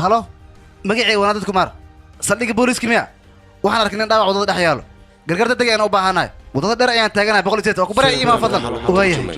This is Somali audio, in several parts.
هلو مقعي وانا دد كمار صدق بوليس كيميا waxaan arkay nin dhaawac wadada dhex yaalo gargar dad ayaan u baahanahay wadada dheer ayaan taaganahay 100 oo ku baray iimaan fadlan waayahay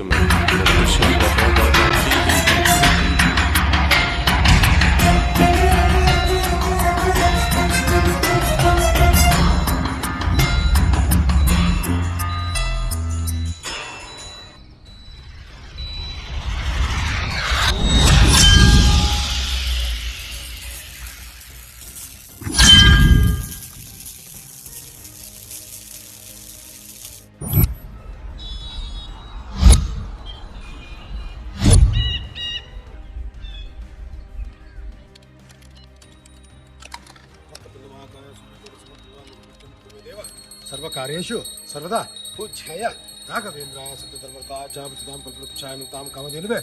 सर्वकार्येषु सर्वदा पूज्याय राघवेन्द्राय सत्यधर्मरताय च बुद्धिदां कल्पवृक्षाय नितां कामधेनुवे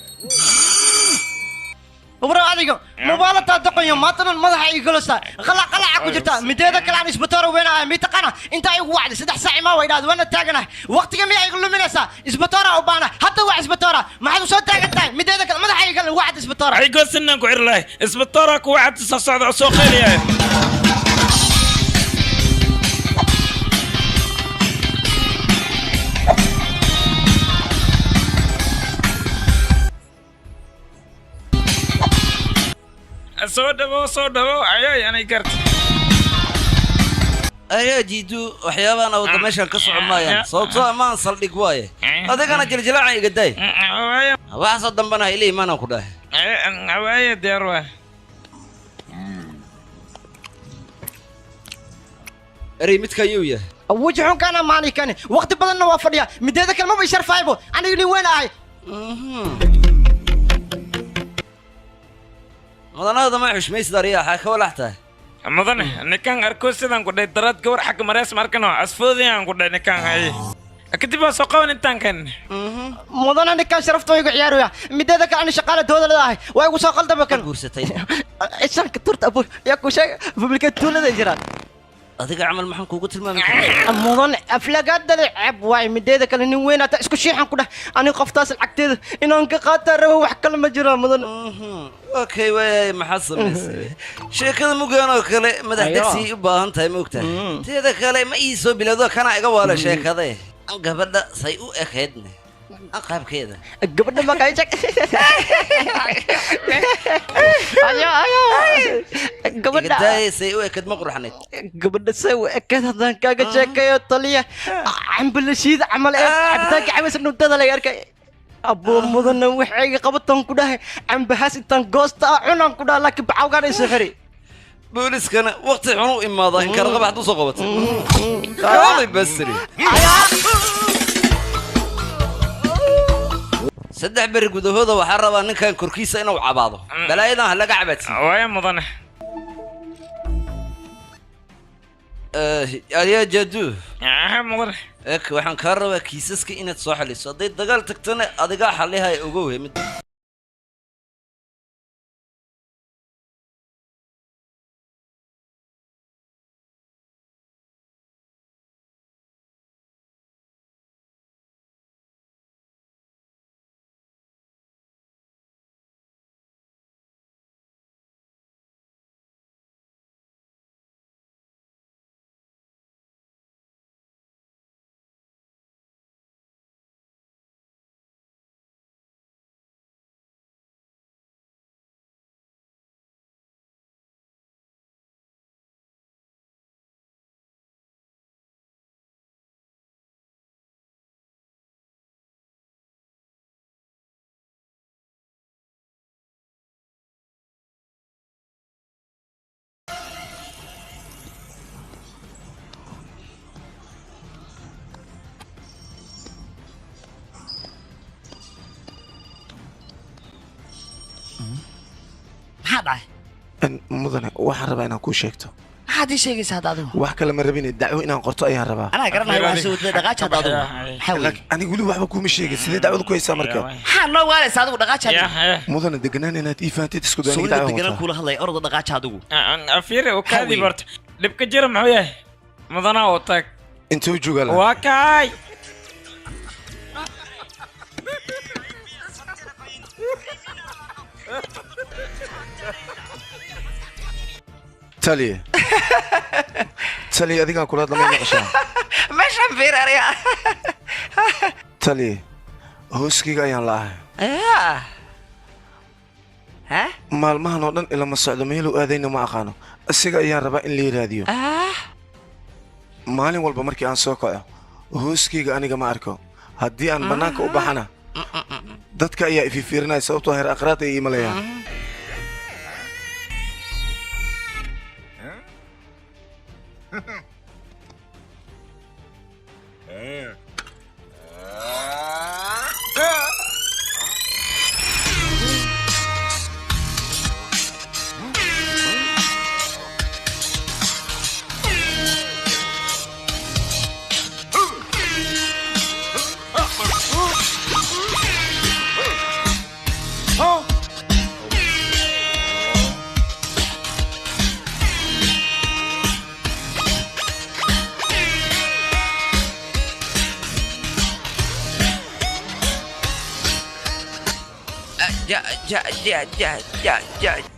وبرا عليكم موبايل تدقيا ما ترى المدح يجلس قلع كجرتا مديدا كلام اسبتور وين ميتقنا انت اي واحد 6 ساعه ما ويداد وانا تاغنا وقت كم يقول منسا اسبتور او بانا حتى واحد اسبتور ما حد سو تاغنتاي مديدا كلام مدح يقول واحد اسبتور اي قسنا كعير الله اسبتورك واحد صعد سوق خيريه صودبو عياي أنا قرت أيه جيدو وحيابنا وضمشان كسر عمايا صوت ما نصل لقوايه هذا كان جلجلاعي قداي واحد ضمنا إلي ما ناخده عوايا ديروه ريمت كيوية وجههم كان ماني كان وقت بدلنا وافريا مديدا كلمة بيشر فايبو أنا يقولي وين هاي هذا ما يحوش ما يصدر يا حاجة ولا حتى مدن نكان أركوز سيدان كده درات كور حق مريس ماركنو أسفودي عن كده نكان هاي أكيد بس سوقا ونتان كان مدن أنا كان شرفته يقع يارويا مديدا كان أنا شغالة هذا لا ويقول سوقا دبكن كورستين إيش أنا كترت أبو يا كوشة فبركة تولد الجيران هذيك عمل محن كوكت المام مدن أفلاقات ده عب واي مديدا كان إني وين أتأسكو شيء عن كده أنا قفتاس العكتيد إنه أنك قاتل وحكى المجرى مدن اوكي وي محصل شيء كذا مو قانو كله مدح دكسي بان تاي موقته تيدا كله ما يسو بلادو كان ايغا ولا شيء كذا ان غبدا ساي او اخيدنا اقاب كده غبدا ما كاي ايو غبدا تاي ساي او اكد ما قرحنيد غبدا ساي او اكد هدان كاغا شيكايو طليه عم بلشيد عمل ايه عبتاك عاوز انو دد لا يركay أبو مدن وحي قبضتهم كده عم بحس إنتن قوستا عنهم كده لكن بعوقان يسخري بوليس كان وقت عنو إما ضا إن كان رغب حدو صغبت والله بسري سدح برق ودهوده وحربا إن كان كركيسة إنه وعباضه بلا أيضا هلا قعبت ويا مدن يا جدو مدن اك waxaan ka rabaa kiisaska inaad soo xaliso haday dagaal tagtana adiga xalihay ugu weymid هذا مدن waxaan rabaa inaan ku sheegto هذه شيء سادادو wax kale ma rabin dacwo inaan qorto ayaan rabaa أنا قررنا واحد دقاش هذا حاول ani wali waxba kuma sheegay sidee dacwadu ku haysaa marka حنا ولا سادو دقاش هذا mudana deganaan inaad ii fahanteed isku سوي dacwo دقنا كل هذا أرض دقاش هذا أفير وكادي برت لبك جرم هويه مدن أوتك intuu joogaa واكاي taliye taliye adigaan kula hadlamay maqashaa meeshaan fiiraraya taliye hooskayga ayaan la'ahay ha maalmahan oo dhan ilama socdo meeluu aadayna ma aqaano isaga ayaan rabaa in la yiraadiyo maalin walba markii aan soo kaco hooskayga aniga ma arko haddii aan bannaanka u baxana dadka ayaa ififiirinaya sababtoo heer aqraad ay iimalayaan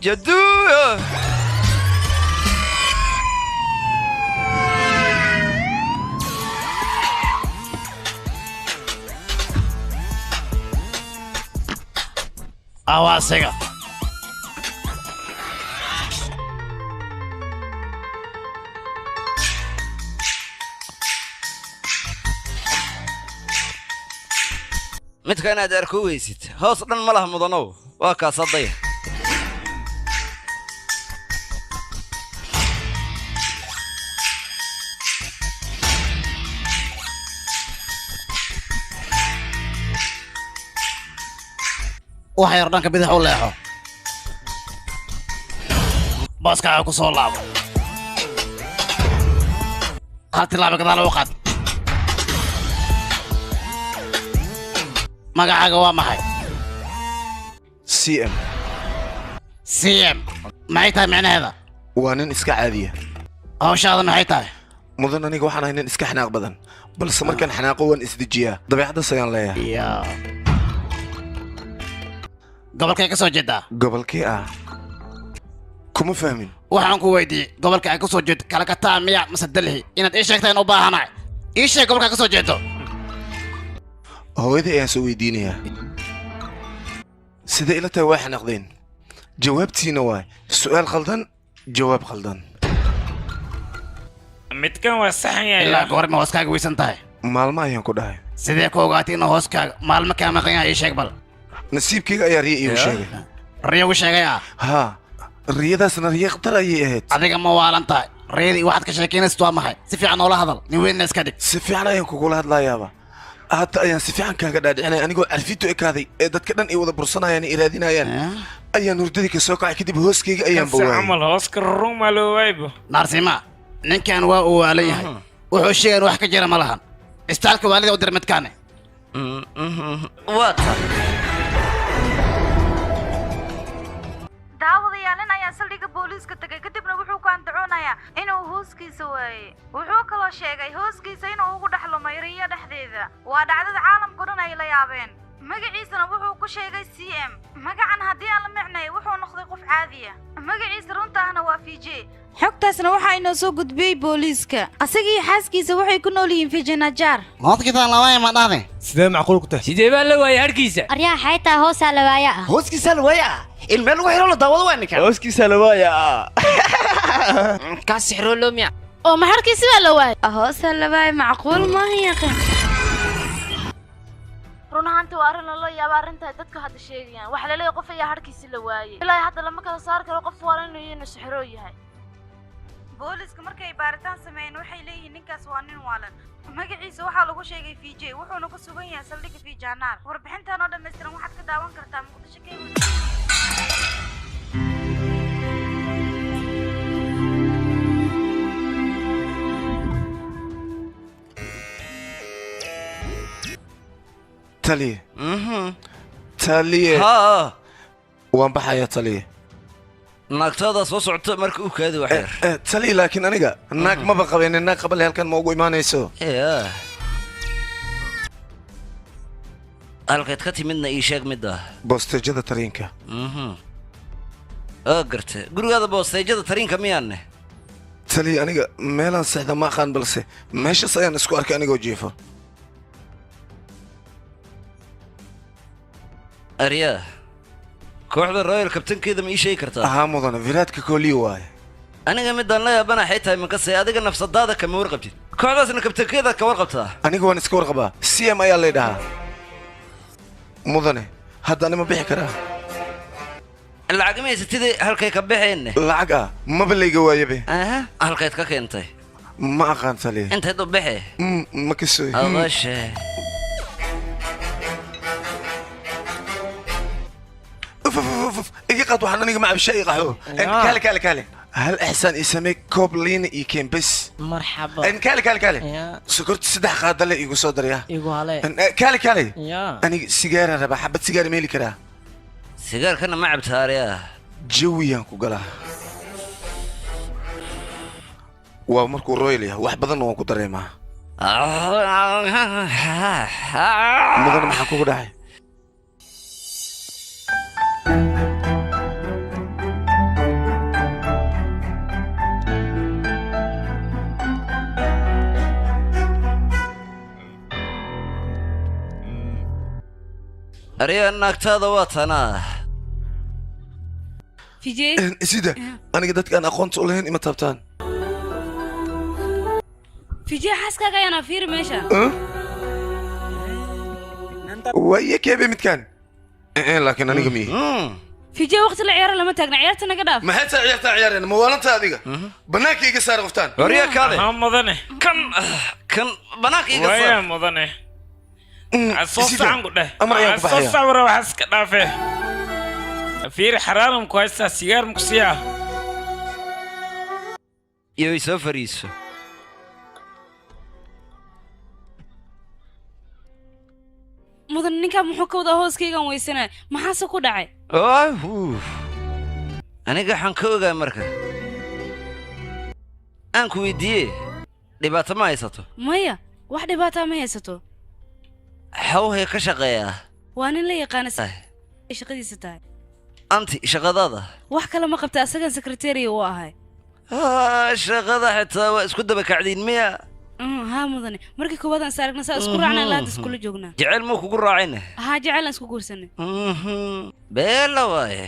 jadu awaasiga midka inaad arko weysid hoos dhan ma laha mudanow waa kaas haddaya waxa yar dhanka bidix u leexo baaskaaga ku soo laabo hal tilaabo gadaal u qaad magacaaga waa maxay cm cm maxay tahay micnaheeda waa nin iska caadiya hawshaada maxay tahay mudan aniga waxaan ahay nin iska xanaaq badan balse markaan xanaaqo waan isdejiyaa dabeecaddaas ayaan leeyahay ya gobolkay ka soo jeedaa gobolkee ah kuma fahmin waxaan ku weydiiyey gobolka ay ka soo jeedo kalakataa miya mase delhi inaad ii sheegtaan u baahanahay ii sheeg gobolka ka soo jeedo hooyadii ayaan soo weydiinayaa sida ila tahay waa xanaaqdeen jawaabtiina waa su'aal khaldan jawaab khaldan midkan waa saxan yahay ilaa goorma hooskaaga weysan tahay maalmo ayaan ku dhahay sidee ku ogaatay inuu hooskaaga maalmo kaa maqan yahay ii sheeg bal nasiibkayga ayaa riya iigu sheegay riyagu sheegay ah haa riyadaasna riya khatar ayay ahayd adiga ma waalan tahay riyadii waxaad ka sheekaynaysid waa maxay si fiican oola hadal nin weynna iska dhig si fiican ayaan kugula hadlayaaba hadda ayaan si fiican kaaga dhaadhicinaya anigoo carfitu ekaaday ee dadka dhan ay wada bursanayaan ay raadinayaan ayaan hurdadii ka soo kacay kadib hooskayga ayaan bawaayay camal hooska ruma loo waaybo naarsima ninkan waa uu waalan yahay wuxuu sheegaan wax ka jira ma lahan istaalka waalida u dir midkaane waa ta daawadayaal nin ayaa saldhigga booliiska tegay kadibna wuxuu ku andacoonayaa inuu hooskiisa waayey wuxuu kaloo sheegay hooskiisa inuu ugu dhex lumay riyo dhexdeeda waa dhacdada caalamkao dhan ay la yaabeen magaciisana wuxuu ku sheegay cm magacan haddii aan la micnay wuxuu noqday qof caadiya magaciisa runta ahna waa vj xogtaasna waxaa inoo soo gudbiyey booliiska asagii xaaskiisa waxay ku nool yihiin vijanajar moodkitaan lawaaya ma dhahde sidee macquul ku tahay sidee baa la waayay harkiisa aryaha xaytaa hoosaa la waaya ah hooskiisa la waaya in meel lagu xiro la daawado waa ninkan hooskiisa la waaya kaas sixroo loo miya oo ma harkiisa baa la waaya hoosaa la waaya macquul maaha yaqaan run ahaantii waa arrin lala yaaba arrinta dadku hadda sheegayaan waxa la leeyahay qof ayaa harkiisa la waayay ilaa hadda lama kala saari karo qof waalan inuu sixroo yahay booliiska markay baaritaan sameeyeen waxay leeyihiin ninkaas waa nin waalan magaciisa waxaa lagu sheegay vj wuxuuna ku sugan yahay saldhigga vijanaar warbixintan oo dhammaystiran waxaad ka daawan kartaa muqdisho taliye taliye haa waan baxayaa taliye naagtooda soo socota marka uu kaadi waxyar taliye laakiin aniga naag maba qabeen naag qabale halkan ma ugu imaanayso halkayd ka timidna ii sheeg midda boostejada tariinka garta gurigaada boostejada tariinka miyaanne taliya aniga meelaan seexda ma aqaan balse meeshaas ayaan isku arkay anigoo jiifo aryaa kooxda royal kabtankeeda ma ii sheegi kartaa ahaa mudane viraadka kooliyo waaye aniga midaan la yaabana xitaa imankase adiga nafsadaada kama warqabtid kooxdaasna kabtankeeda ka warqabtaa aniga waan iska warqabaa cm ayaa laydhahaa mudane hadda anima bixi karaa lacag ma haysatidee halkay ka baxeenne lacag ah maba layga waayabe aha halkayd ka keentay ma aqaan taliya intayd u baxe ma kasoo adashe iga qaad waxaan aniga macabsha ii qaxo kaale hal ixsaan ii samee koob liina ii keen bes marxaba kaale sokorta 3 qaadale igu soo daraya igu hale kaale aniga sigaara rabaa xabad sigaar meeli karaa sigaarkana ma cabtaa aryaa jawiyaan ku galaa waa markuu royal yahay wax badanna waan ku dareemaa mudane maxaa kugu dhacay aryaa naagtaada waa tanaa fijay sida aniga dadkaan aqoonta u lahayn ima taabtaan fijay xaaskaaga ayaana fiiri meesha waaye keebe midkaan laakiin aniga miyi fijay waqti la ciyaaro lama taagna ciyaarta naga dhaaf maxay taa ciyaartaa ciyaareen ma waalantaa adiga bannaanka iga saar qoftaan aryaa kaale ها مدنه kan banaanka iga ويا saar مدنه أصوص عنك ده أمر يا أبو أصوص عبر وحسك دافع فير حرارم كويسة سيجار مكسيا iyo isoo fariiso mudan ninkaa muxuu ka wadaa hooskaygan weysanay maxaase ku dhacay aniga waxaan ka ogaa marka aan ku weydiiye dhibaato ma haysato maya wax dhibaataa ma haysato xawhaya ka shaqeeyaa waa nin la yaqaana shaqadiisa tahay anti shaqadaada wax kale ma qabta asagan sekretariya u ahay shaqada xitaa waa isku daba kacdiin miya haa mudane markii koowaad aan saaragna saa isku raacna ilaa hadda iskula joognaa jecel muu kugu raacayna haa jecel aan isku guursanay beela waaye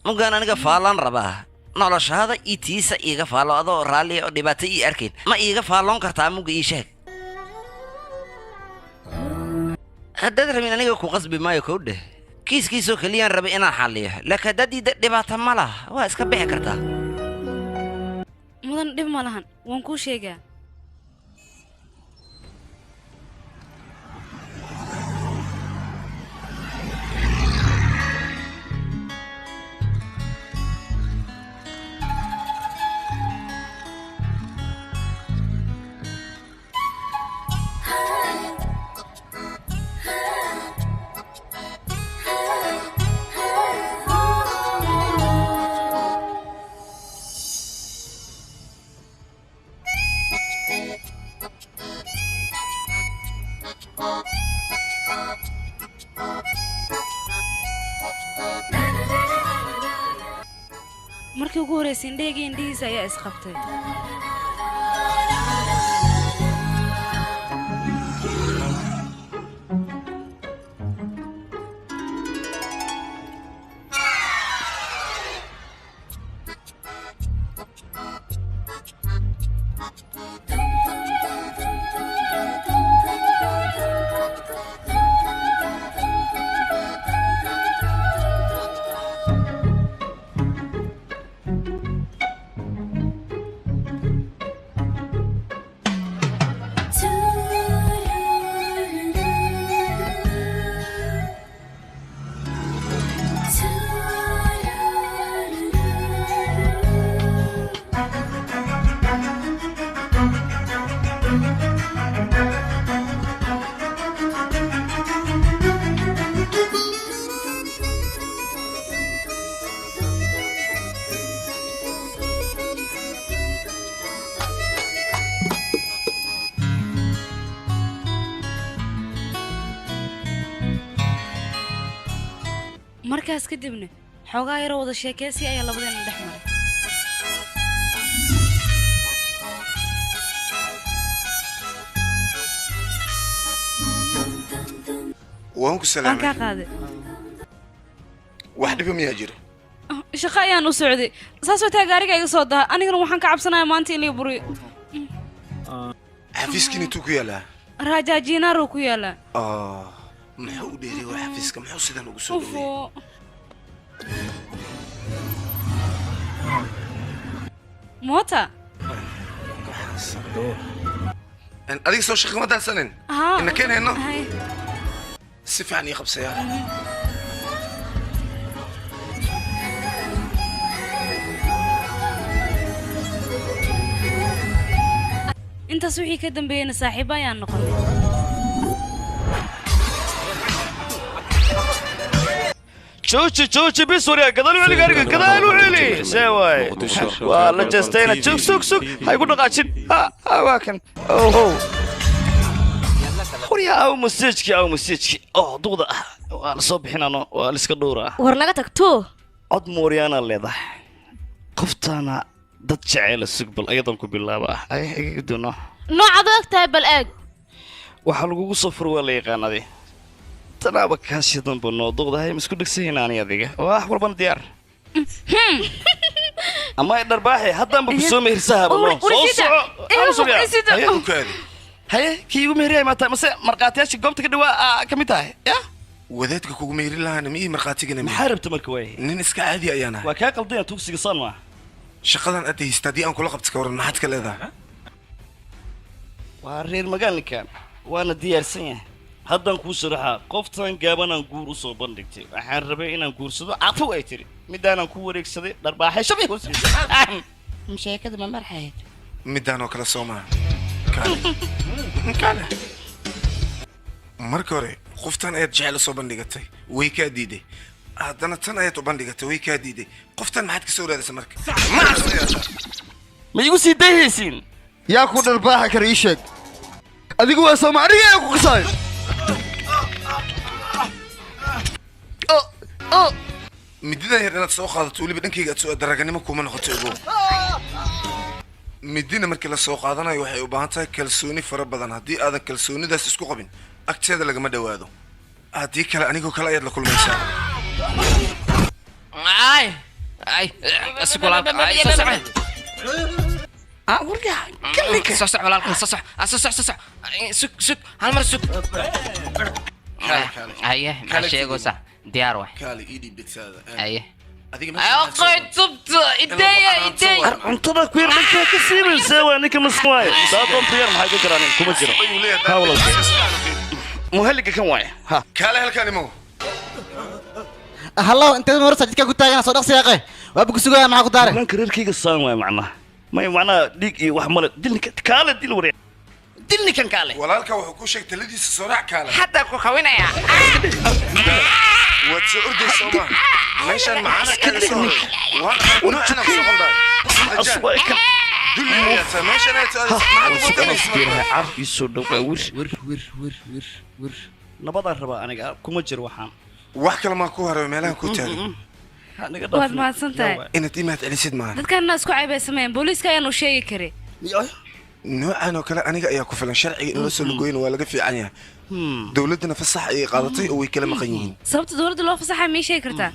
mugaan aniga faalaan rabaa noloshaada ii tiisa iiga faalo adoo raalliya oo dhibaato ii arkayn ma iiga faalloon kartaa mugga ii sheeg haddaad rabin aniga ku qasbi maayo kow dheh kiiskiisoo keliyaan rabay inaan xalliyo laakiin haddaad diidda dhibaato ma laha waa iska bixi kartaa mudan dhib ma lahan waan kuu sheegaa markii ugu horreysay indhahayga indhihiisa ayaa isqabtay markaas kadibna xoogaa yaroo wada sheekaysi ayaa labadeena dhex maray waan ku waan salaamay kaa qaaday wax dhiba miyaa jira shaqo ayaan u socday saasoo taa gaariga iga soo daha anigana waxaan ka cabsanayaa maanta in la buriyo xafiiskiina intuu ku yaalaa raajaajinaaro ku yaala muxuu u dheeray waa xafiiska muxuu sidan ugu soo dhawey moota adiga soo shaqo ma daansanin ina keenayno si fiican ii qabsayaa intaas wixii ka dambeeyayna saaxiibo ayaan noqonay جوجي بسوريا كذا ولا قارق كذا وعلي سواي والله جستينا سوق هاي قلنا قاعدين واكن اوه هوريا او مسجكي دوضه وانا صبحنا انا والاسك دوره war naga tagto cod mooriyana leedahay qoftaana dad jecel sugbal ayadan ku bilaaba ay igidoono noocaad ogtahay bal eeg waxa lagu safar waa la yaqaanade تنابا كاسيدن بنو دوغداhay misku dhigsayn aan adiga wax walban diyaar ama darbaaxay hadan ba ku soo mehersaha bano soo haye kiigu meheriyay maanta mase marqaatiyaasha goobta ka dhawaa kamid tahay ya wadaadka kugu meherin lahaana mii marqaatigana maxaa rabta marka way nin iska caadi ayaana waa kaa qaldan tugsiga san ma shaqadan aad haystadii aan kula qabta ka waran maxaad ka leedahay waa reer magaalkan waana diyaarsan yahay haddaan kuu sharaxa qoftan gaabanaan guur u soo bandhigtay waxaan rabay inaan guursado cafo ay tiri midaanan ku wareegsaday dharbaaxay shabay ku siisay sheekada ma marxayd midaan oo kala soomaa kale marka hore qoftan ayaad jecel soo bandhigatay way ka diiday haddana tan ayaad u bandhigatay way ka diiday qoftan maxaad ka soo raadisay marka ma igu sii dayaysiin yaa ku dharbaaxa kara ii sheeg adigu waa Soomaaliga ku qasay midida yar inaad soo qaadato weliba dhankayga aad soo daraganimo kuma noqoto ogow midina markii la soo qaadanayo waxay u baahan tahay kalsooni fara badan haddii aadan kalsoonidaas isku qabin agteeda lagama dhawaado haddii kale anigoo kale ayaad la kulmaysaa ديار واحد كالي ايدي بتساعد ايه أقعد صبت إيديا انتظر كوير لك كثير سوى نك مسواي صارتم طير ما حاجة كراني كم جرا حاول مهلك كم واي ها كالي هالكاني مو هلا انت مرة سجدك قلت انا صدق سياقه وابك سوى معك داري من كرير كي قصان واي معنا ما معناه ديك وحمل دلني كالي دل وري دلني كان كالي walaalka wuxuu ku sheegtay ladiisa soorac kaale حتى كو خوينيا waad soo ordaysaa ma meeshan macana kaga soo waa ana soo qondaa aswaaka dulmiyaata meeshan ay tahay maxaad u wadaysaa عارف يسود ور نبض الربا أنا كم جر وحام wax kale ma ku haray meelaha ku taagan waad mahadsantahay inaad imaad celisid maaha dadkan isku caybaysameen booliiska ayaan u sheegi karay noocan oo kale aniga ayaa ku filan sharciga in loo soo lugooyin waa laga fiican yahay dowladana fasax ay qaadatay oo way kala maqan yihiin sababta dowladda loo fasaxay ma sheegi kartaa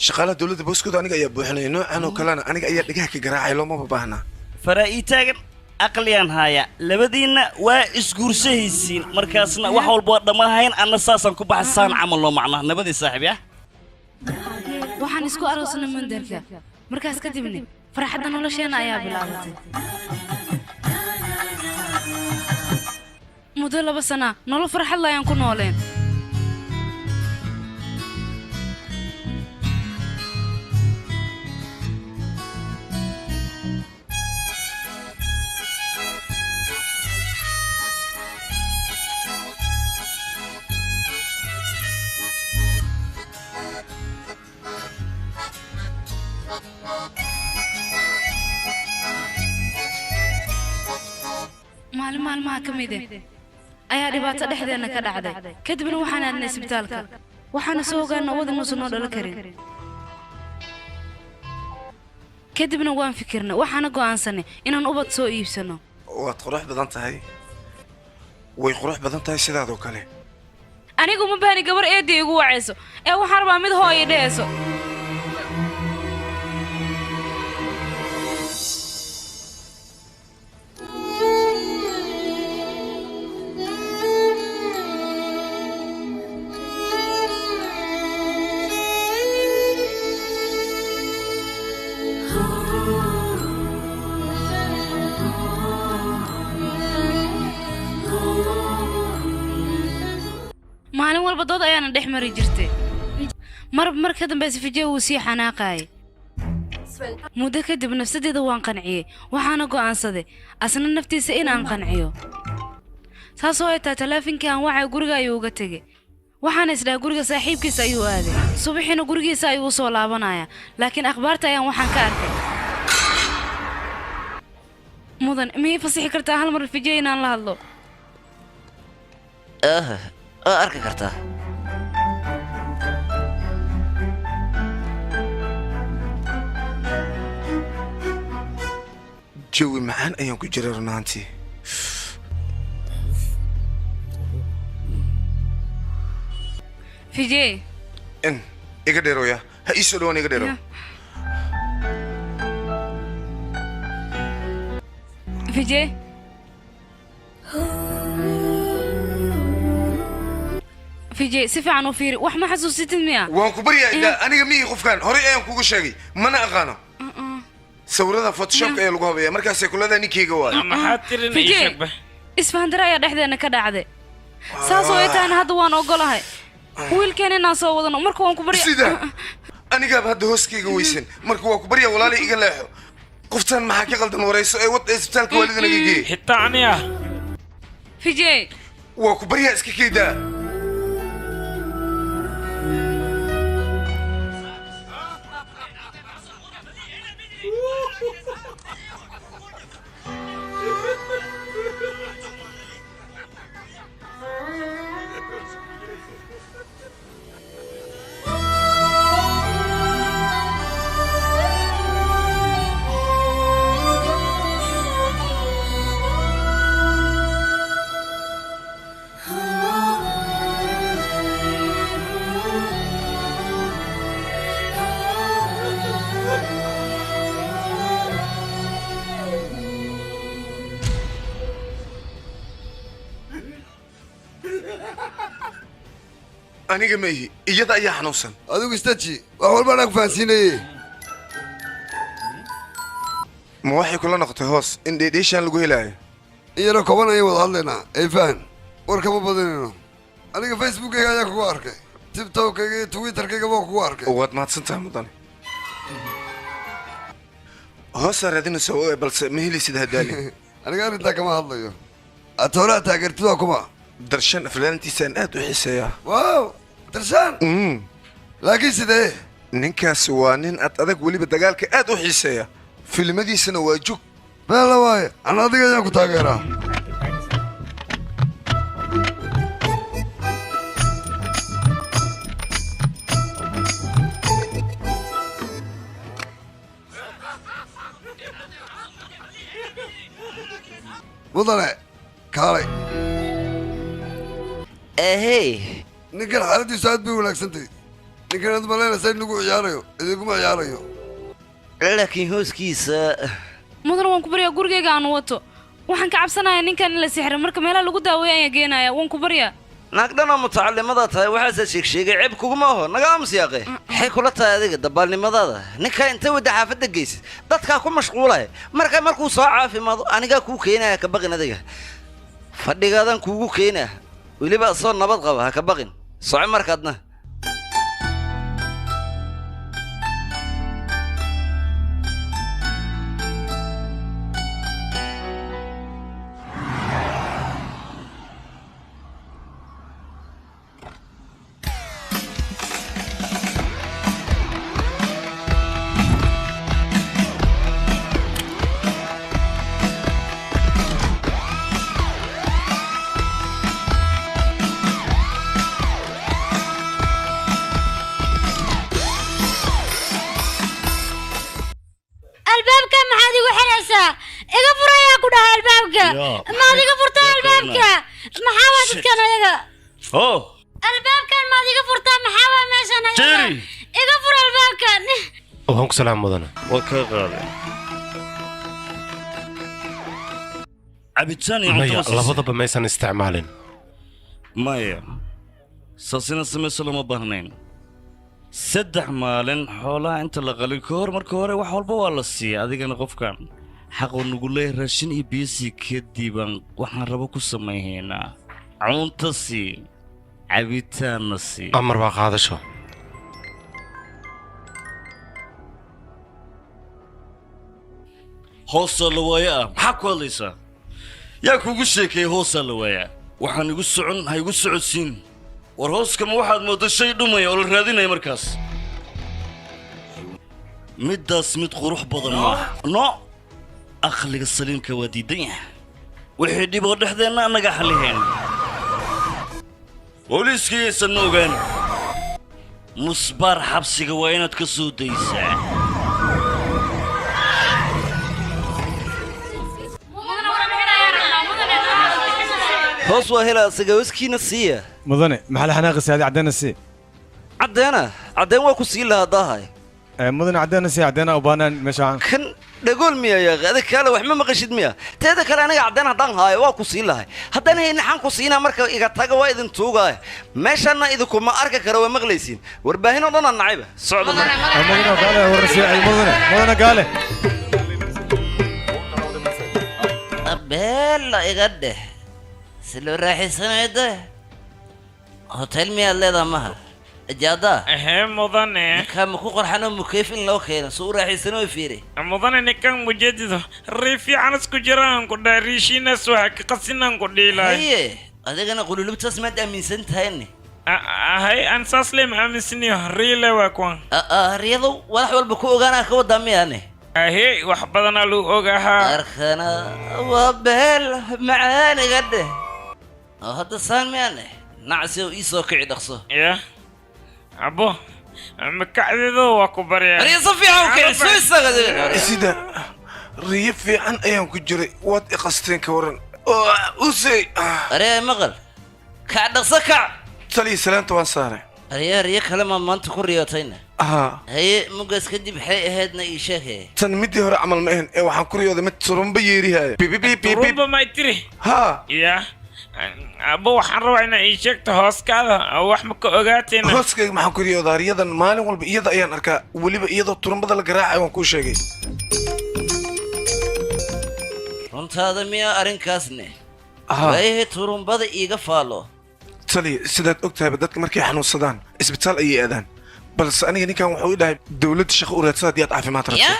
shaqaalaha dowladda booskooda aniga ayaa buuxinaya noocan oo kalena aniga ayaa dhigaha ka garaacay looma baahna فرائيتاجن أقليان هايا لبدينا وإسكورسيسين مركزنا وحول بود ما هين أنا ساسا كبحسان عمل معنا نبدي صاحب يا waxaan isku aroosnay mandarka markaas ka dibni farxadda nolosheena ayaa bilaabatay muddo 2 sano nolol farxad la ayaan ku nooleen maalmaha ka mid ah ayaa dhibaato dhexdeena ka dhacday kadibna waxaan aadnay isbitaalka waxaana soo ogaanay wadi muusan noo dhalan karin kadibna waan fikirnay waxaana go'aansanay inaan ubad soo iibsano waad qurux badan tahay way qurux badan tahay sidaadoo kale anigu ma baahni gabar eedii igu wacayso ee waxaan rabaa mid hooyo dheeso maalin walba dood ayaana dhex mari jirtay mar ka dambaysa Fijay uu sii xanaaqay muddo kadib nafsadeeda waan qanciyay waxaana go'aansaday asna naftiisa in aan qanciyo saasoo ay tahay taleefankii aan wacay guriga ayuu uga tegay waxaana isdhaa guriga saaxiibkiisa ayuu aaday subaxina gurigiisa ayuu soo laabanaya laakiin akhbaarta ayaan waxaan ka arkay mudan miyay fasaxi kartaa hal mar Fijay inaan la hadlo arki kartaa jawi macaan ayaan ku jiray runaantii Fijay iga dheerooya ha ii soo dhawaan iga dheero Fijay Fijay si fiican u fiiri wax ma xasuusitid miya waan ku baryaa aniga miyii qofkan horey ayaan kugu sheegay mana aqaano sawirada photoshop ee lagu habeeyaa markaas kulada ninkeyga waayo maxaad tirin ii sheegba isfahandara ayaa dhexdeena ka dhacday saas oo ay tahay hadda waan ogolahay wiilkeen inaan soo wadano marka waan ku baryaa sida anigaaba hadda hooskeyga weysan marka waan ku baryaa walaalay iga leexo qoftan maxaa ka qaldan warayso ee wad isbitaalka waalidana iga geeyey xitaa aniga Fijay waan ku baryaa iska keydaa aniga ma ihi iyada ayaa xanuunsan adigu istaji wax walba anaa ku fahansiinayey ma waxay kula noqotay hoos in dheedheeshaan lagu helaayo iyana koban ayaan wada hadlaynaa ay fahan war kama badinayno aniga facebookkayga ayaa kugu arkay tiktokayga iyo twitterkayga baa kugu arkay waad mahadsantahay mudane hoosaa raadinaysa oe balse ma helaysid hadaali aniga arrintaa kama hadlayo atooraa taageertid waa kuma darshan aflaantiisaan aad u xiiseeyaa waaw darshaan laakiin sidee ninkaas waa nin ad adag weliba dagaalka aad u xiiseeya filimadiisana waa jug beella waaye ana adiga ayaan ku taageeraa mudane kaalay ninkan xaaladiisu aad bay wanaagsantahay ninkan aad malaynaysa in lagu ciyaarayo idinkuma ciyaarayo laakiin hooskiisa mudan waan ku baryaa gurigayga aan wato waxaan ka cabsanayaa ninkan in la sixiro marka meelaha lagu daaweeyo ayaan geenayaa waan ku baryaa naagdhanoo mutacalimada tahay waxaase sheegsheegay ceeb kuguma aho naga aamusyaaqe maxay kula tahay adiga dabaalnimadaada ninkaa inta wadda xaafadda geysid dadkaa ku mashquulaya markuu soo caafimaado anigaa kuu keenaya ka baqin adiga fadhigaadan kuugu keenaa weliba soo nabad qaba ha ka baqin soco markaadna albaabkan maad iga furtaa maxaa waa meeshan Jerry iga fur albaabkan waxaan ku salaam mudana waa ka qaaday cabitaan iyo maya labadaba maysan isticmaalin maya saasina samayso lama baahnayn 3 maalin xoolaha inta la qalin ka hor marka hore wax walba waa la siiyaa adigana qofkan xaq uu nagu leeyahay raashin iyo biisi kadibaan waxaan rabo ku sameeynaa cunto sii cabitaan sii amar baa qaadasho hoosa la waaya maxaa ku hadlaysaa yaa kugu sheekay hoosa la waaya waxaan igu socon ha igu socodsiin war hooskama waxaad moodo shay dhumaya oo la raadinaya markaas middaas mid qurux badan maaha no aqliga saliimka waa diidan yahay wixii dhib oo dhexdeenna annaga xalliheen booliiskayaysan ogaan musbaar xabsiga waa inaad ka soo daysaa hoos waa helaa sagawskiina siiya mudane maxaa la xanaaqaysa adi caddeena sii caddeen waa ku sii lahaa daahay mudane caddeena sii caddeena u baanaan meeshaan kan dhagool miya yaaqi adig kaale wax ma maqashid miya teeda kale aniga caddeen haddaan haayo waa ku sii lahay haddaan haynaxaan ku siinaa marka iga taga waa idin tuugaay meeshaanna idinkuma arki kara waa maqlaysiin warbaahin oo dhan aan nacayba socda mudane gaale warrasiicay mudane gaale beella iga dheh si loo raaxaysanayo dee hotel miyaad leedaha maha ajaada mudane ninkaan ma ku qarxanoo mukeyf in loo keeno soo u raaxaysanoo fiiri mudane ninkan mujadido rii fiican isku jiraan ku dhaa riishiinas waxa ka qasinaan ku dhiilay haye adigana qululubtaas maad aaminsan tahayne hay aan saas leem aaminsaniyo riile waa kuwan riyadu wadax walba ku ogaanaa ka wadaa miyaane ahey wax badanaa lagu ogahaa arkana waa beel macaan iga dheh oo hadda saan miyaane nacsi oo ii soo kici dhaqso ya abo makacdeedo waa ku baryaa riyo si fiican u kici soo istaaga sida riyo fiican ayaan ku jiray waad i qasteen ka waran usey aree maqal kac dhaqso kac taliya salaanta waan saaray riyo kale ma maanta ku riyootayna haye mugaas kadib waxay ahaydna ii sheegay tan midii hore camal ma ahan ee waxaan ku riyooday mid surumba yeerihaaya surumba may tiri ha ya abo waxaan rabaa inaa ii sheegto hooskaada wax ma ka ogaatayna hooskayga maxaan ku riyoodaa riyadan maalin walba iyada ayaan arkaa weliba iyadoo turumbada la garaacay waan kuu sheegay runtaada miyaa arrinkaasne waayahay turumbada iiga faalo taliya sidaad og tahayba dadka markay xanuunsadaan isbitaal ayay aadaan balse aniga ninkan wuxuu i dhahay dawladda shaqo u raadsa haddii aad caafimaad rabto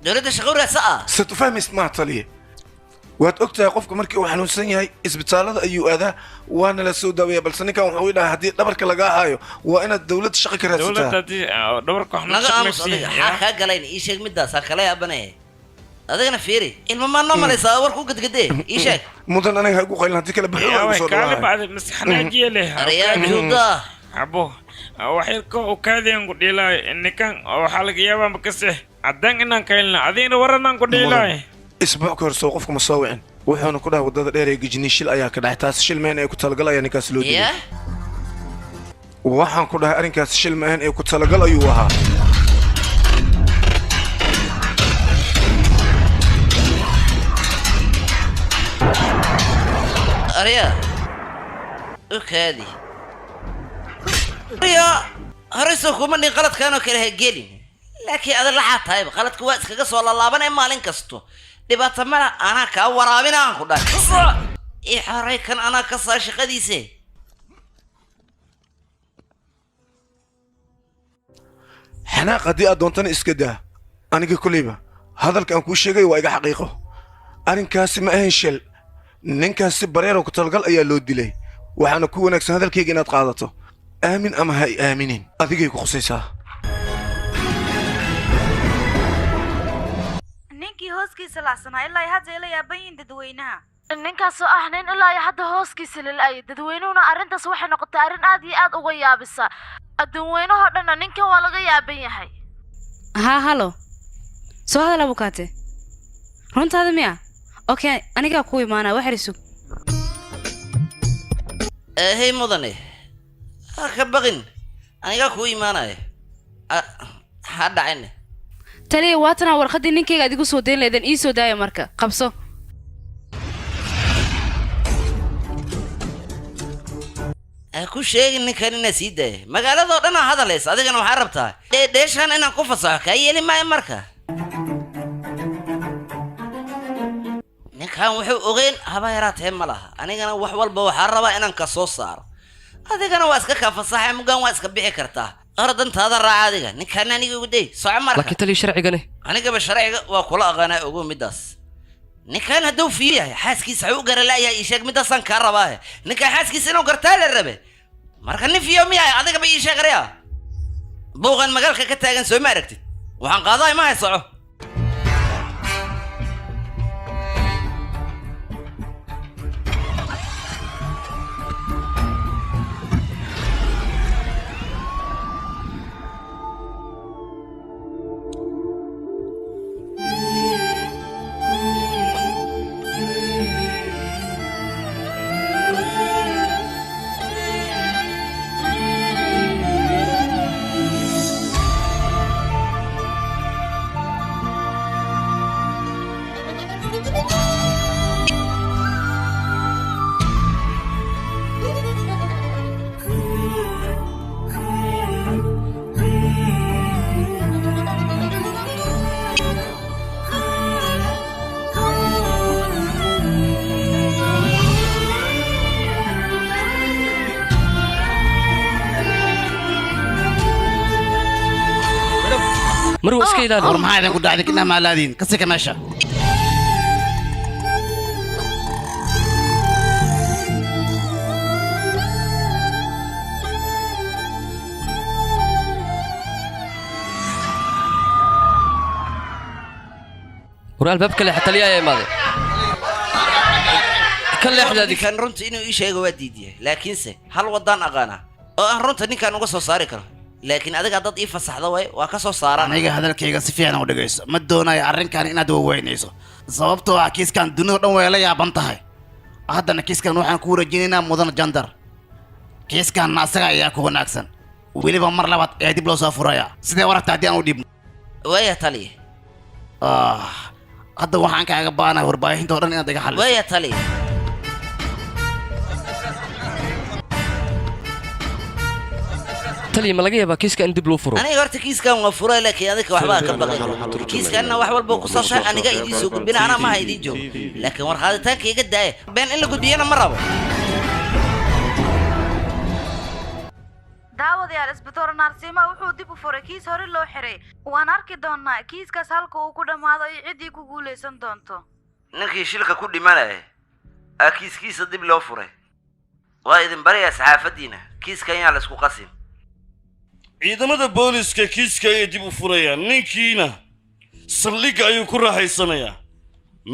dawladda shaqo u raadsa saad u fahmaysid maa taliya waad og tahay qofka markii uu xanuunsan yahay isbitaallada ayuu aadaa waana la soo daaweeya balse ninkan wuxuu i dhahay haddii dhabarka lagaa haayo waa inaad dawladda shaqo ka raadsataa naga aamus adiga xaa kaa galayna ii sheeg midaasaa kala yaabanaya adigana fiiri ilma maa noo malaysaa war ku gadgadee ii sheeg mudan aniga ha igu qaylin haddii kale baxoodaariyaajuuda abo waxyarka u kaadeen ku dhiilaayo ninkan waxaa laga yaabaa makase caddaan inaan kaylina adigna waranaan ku dhiilaayo isbuuc ka hor soo qofka ma soo wicin wuxuuna ku dhahay waddada dheer ee gijini shil ayaa ka dhacay taas shil maahan ee ku talagal ayaa ninkaas loo dilay waxaan ku dhahay arrinkaas shil maahan ee ku talagal ayuu ahaa arya ukaadi arya horeyso kuma dhin qaladkaanoo kale ha gelin laakiin ada laxaa tahayba qaladka waa iskaga soo laalaabanee maalin kasto dhibaato mala anaa kaa waraabinaan ku dhahay ii xaray kan anaa ka saa shaqadiise xanaaq haddii aad doontana iska daa aniga koleyba hadalka aan kuu sheegay waa iga xaqiiqo arrinkaasi ma ahayn shil ninkaasi bareero ku talgal ayaa loo dilay waxaana ku wanaagsan hadalkayga inaad qaadato aamin ama ha i aaminin adigay ku khusaysaa ninkii hooskiisa lacsanaa ilaa hadda ila yaaban yihiin dadweynaha ninkaasoo ah nin ilaa iyo hadda hooskiisa lala-ayay dadweynuhuna arrintaas waxay noqotay arrin aad iyo aad uga yaabisa adduunweynahoo dhanna ninkan waa laga yaaban yahay haa halo soo hadal abukaate runtaada miya okay anigaa ku imaanaa wax risug hey mudane ka baqin aniga ku iimaanaya ha dhacin taliya waatana warqadii ninkayga adigu soo deyn leedan ii soo daaya marka qabso ku sheegin ninkan inaa sii daaya magaaladoo dhan hadalays adigana waxaa rabtaa dheeshaan inaan ku fasaxo kaa yeeli maayo marka ninkan wuxuu ogeyn haba yaraatee ma laha anigana wax walba waxaa rabaa inaan ka soo saaro adigana waa iska kaa fasaxay mugaan waa iska bixi kartaa ardantaada raaca adiga ninkan aniga ugu day soco marka laakiin taliya sharcigane anigaba sharciga waa kula aqaanaa ogow midaas ninkan hadduu fiir yahay xaaskiisa waxuu u gara la'yahay ii sheeg midaasaan kaa rabaahe ninkan xaaskiisa inuu gartaa la rabe marka nin fiyo miyahay adigaba ii sheegaraya buuqan magaalka ka taagan soo ma aragtid waxaan qaadaay ma hay soco marwa iska ilaali war maxaa idin ku dhacday kinaa maalaadiin ka sika meesha war albaabka le taliya ayaa imaaday kan leexdaadi kan runta inuu ii sheego waa diidiyay laakiinse hal wadaan aqaana oo aan runta ninkan uga soo saari karo laakiin adiga dad ii fasaxda way waa ka soo saaraan aniga hadalkayga si fiican u dhageyso ma doonayo arrinkan inaad waaweynayso sababtoo ah kiiskan dunida dhan way la yaaban tahay haddana kiiskan waxaan ku wareejinaynaa mudan jandar kiiskanna asaga ayaa ku wanaagsan weliba mar labaad ayaa dib loo soo furaya sidee waragta haddii aan u dhiibno waya taliya hadda waxaan kaaga baanahay warbaahinta oo dhan inaad iga xaliso waya taliya taliya ma laga yaabaa kiiska in dib loo furo aniga horta kiiskan waa furay laakiin adiga waxbaa ka baqay kiiskanna wax walba ku saabsan aniga idin soo gudbina anaa ma idin joog laakiin war qaaditaanka iga daaya been in la gudbiyana ma rabo daawadayaal isbitoor naarsiima wuxuu dib u furay kiis hore loo xiray waan arki doonaa kiiskaas halka uu ku dhammaado iyo ciddii ku guulaysan doonto ninkii shilka ku dhimanaya kiiskiisa dib loo furay waa idin baraya saxaafadiina kiiskan yaa la isku qasin ciidamada booliska kiiska ayay dib u furayaan ninkiina saldhigga ayuu ku raaxaysanayaa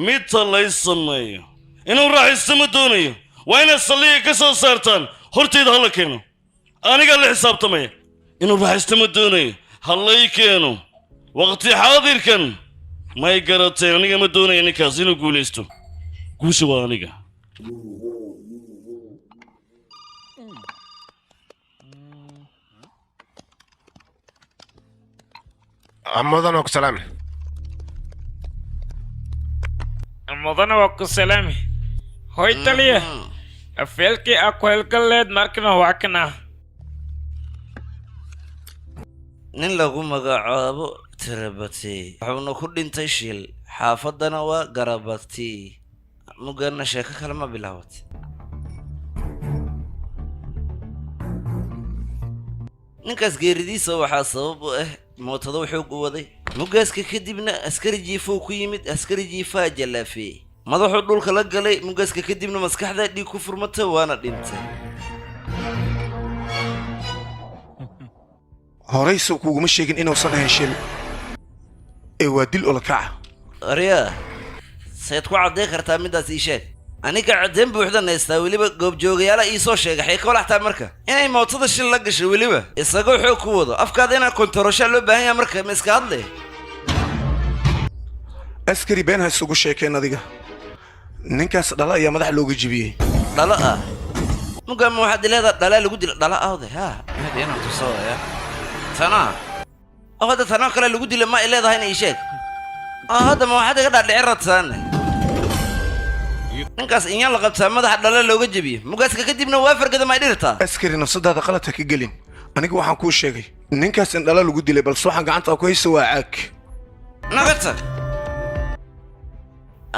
midta lay sameeyo inuu raaxaysto ma doonayo waa inaad saldhigga ka soo saartaan hortayda hala keeno anigaa la xisaabtamaya inuu raaxaysto ma doonayo hallay keeno waqti xaadirkan may garateen aniga ma doonaya ninkaas inuu guulaysto guusha waa aniga مدن وك سلامي مدن وك سلامي هوي تليه أفيلكي أكويل كلاد ماركنا واكنا nin lagu magacaabo tirabati wuxuuna ku dhintay shil xaafadana waa garabati mugana sheeko kale ma bilaawatay ninkaas geeridiisa waxaa sabab u ah mootada wuxuu u waday mugaaska kadibna askari jiifuu ku yimid askari jiifaa jalaafeeyey madaxuu dhulka la galay mugaaska kadibna maskaxda dhiig ku furmatay waana dhintay horayse kuguma sheegin inuusan ahayn shil ee waa dil olakaca aryaa sayd ku caddee kartaa midaas ii sheeg aniga cadeen buuxdan haystaa weliba goobjoogayaala ii soo sheegay xay ka walaxtaa marka inay mootada shil la gashay weliba isagoo xoog ku wado afkaada inaa kontaroshaa loo baahan yahay marka ma iska hadle askari been ha isugu sheekeen adiga ninkaas dhala ayaa madax looga jibiyey dhala ah muga ma waxaad leedahay dhala lagu dilo dhala awde ha hadi inaan tusoo ya sana hada sana kale lagu dilo ma leedahay inay sheeg hada ma waxaad iga dhaadhici radsan ninkaas in la qabtaa madaxa dhala looga jabiyo mugaaska kadibna waa fargada ma dhirtaa askari nafsadaada qalad ka gelin aniga waxaan kuu sheegay ninkaas in dhala lagu dilay balse waxaan gacanta ku hayso waa caag nagata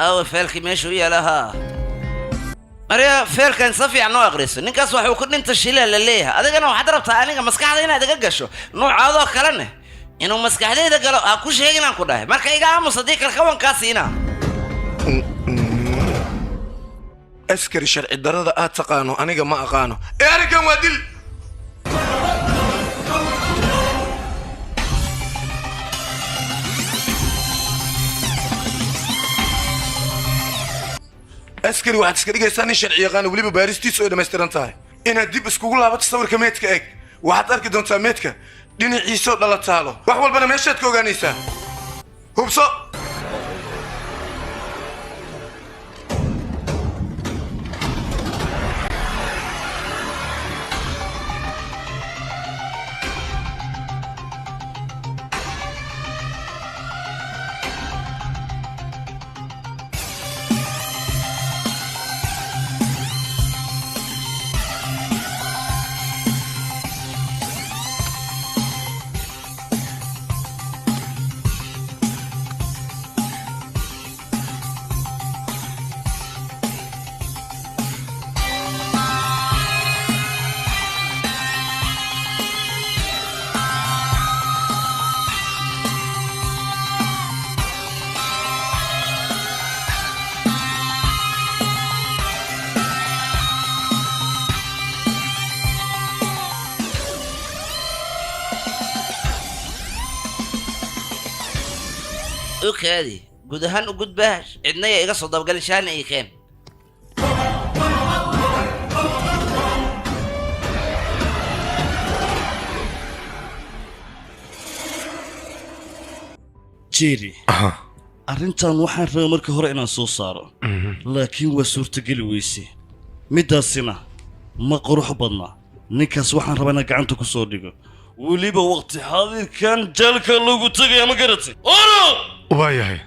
aw feelki meeshu yaalaha ariya feelkan safiican noo aqriso ninkaas waxa uu ku dhinta shilaa la leeyahay adigana waxaad rabtaa aniga maskaxda inaad iga gasho noocaadoo kalena inuu maskaxdayda galo ha ku sheegin aan ku dhahay marka iga aamus haddii kalkawankaasiina askari sharci darada aad taqaano aniga ma aqaano arigan waa dil askari waxaad iska dhigaysaa nin sharci yaqaano weliba baaristiisu ay dhammaystiran tahay inaad dib iskugu laabato sawirka meedka eeg waxaad arki doontaa meedka dhinaciisoo dhala taalo wax walbana meeshaad ka ogaanaysaa hubso اوكي gudahaan u gudbaa cidna iga soo dabgalin shaan ay keen جيري arrintan waxaan rabaa markii hore inaan soo saaro laakiin waa suurtageli weyse midaasina ma qurux badna ninkaas waxaan rabaa inaan gacanta ku soo dhigo weliba waqti xaadirkan jalka lagu tagaya ma garatay oro waayahay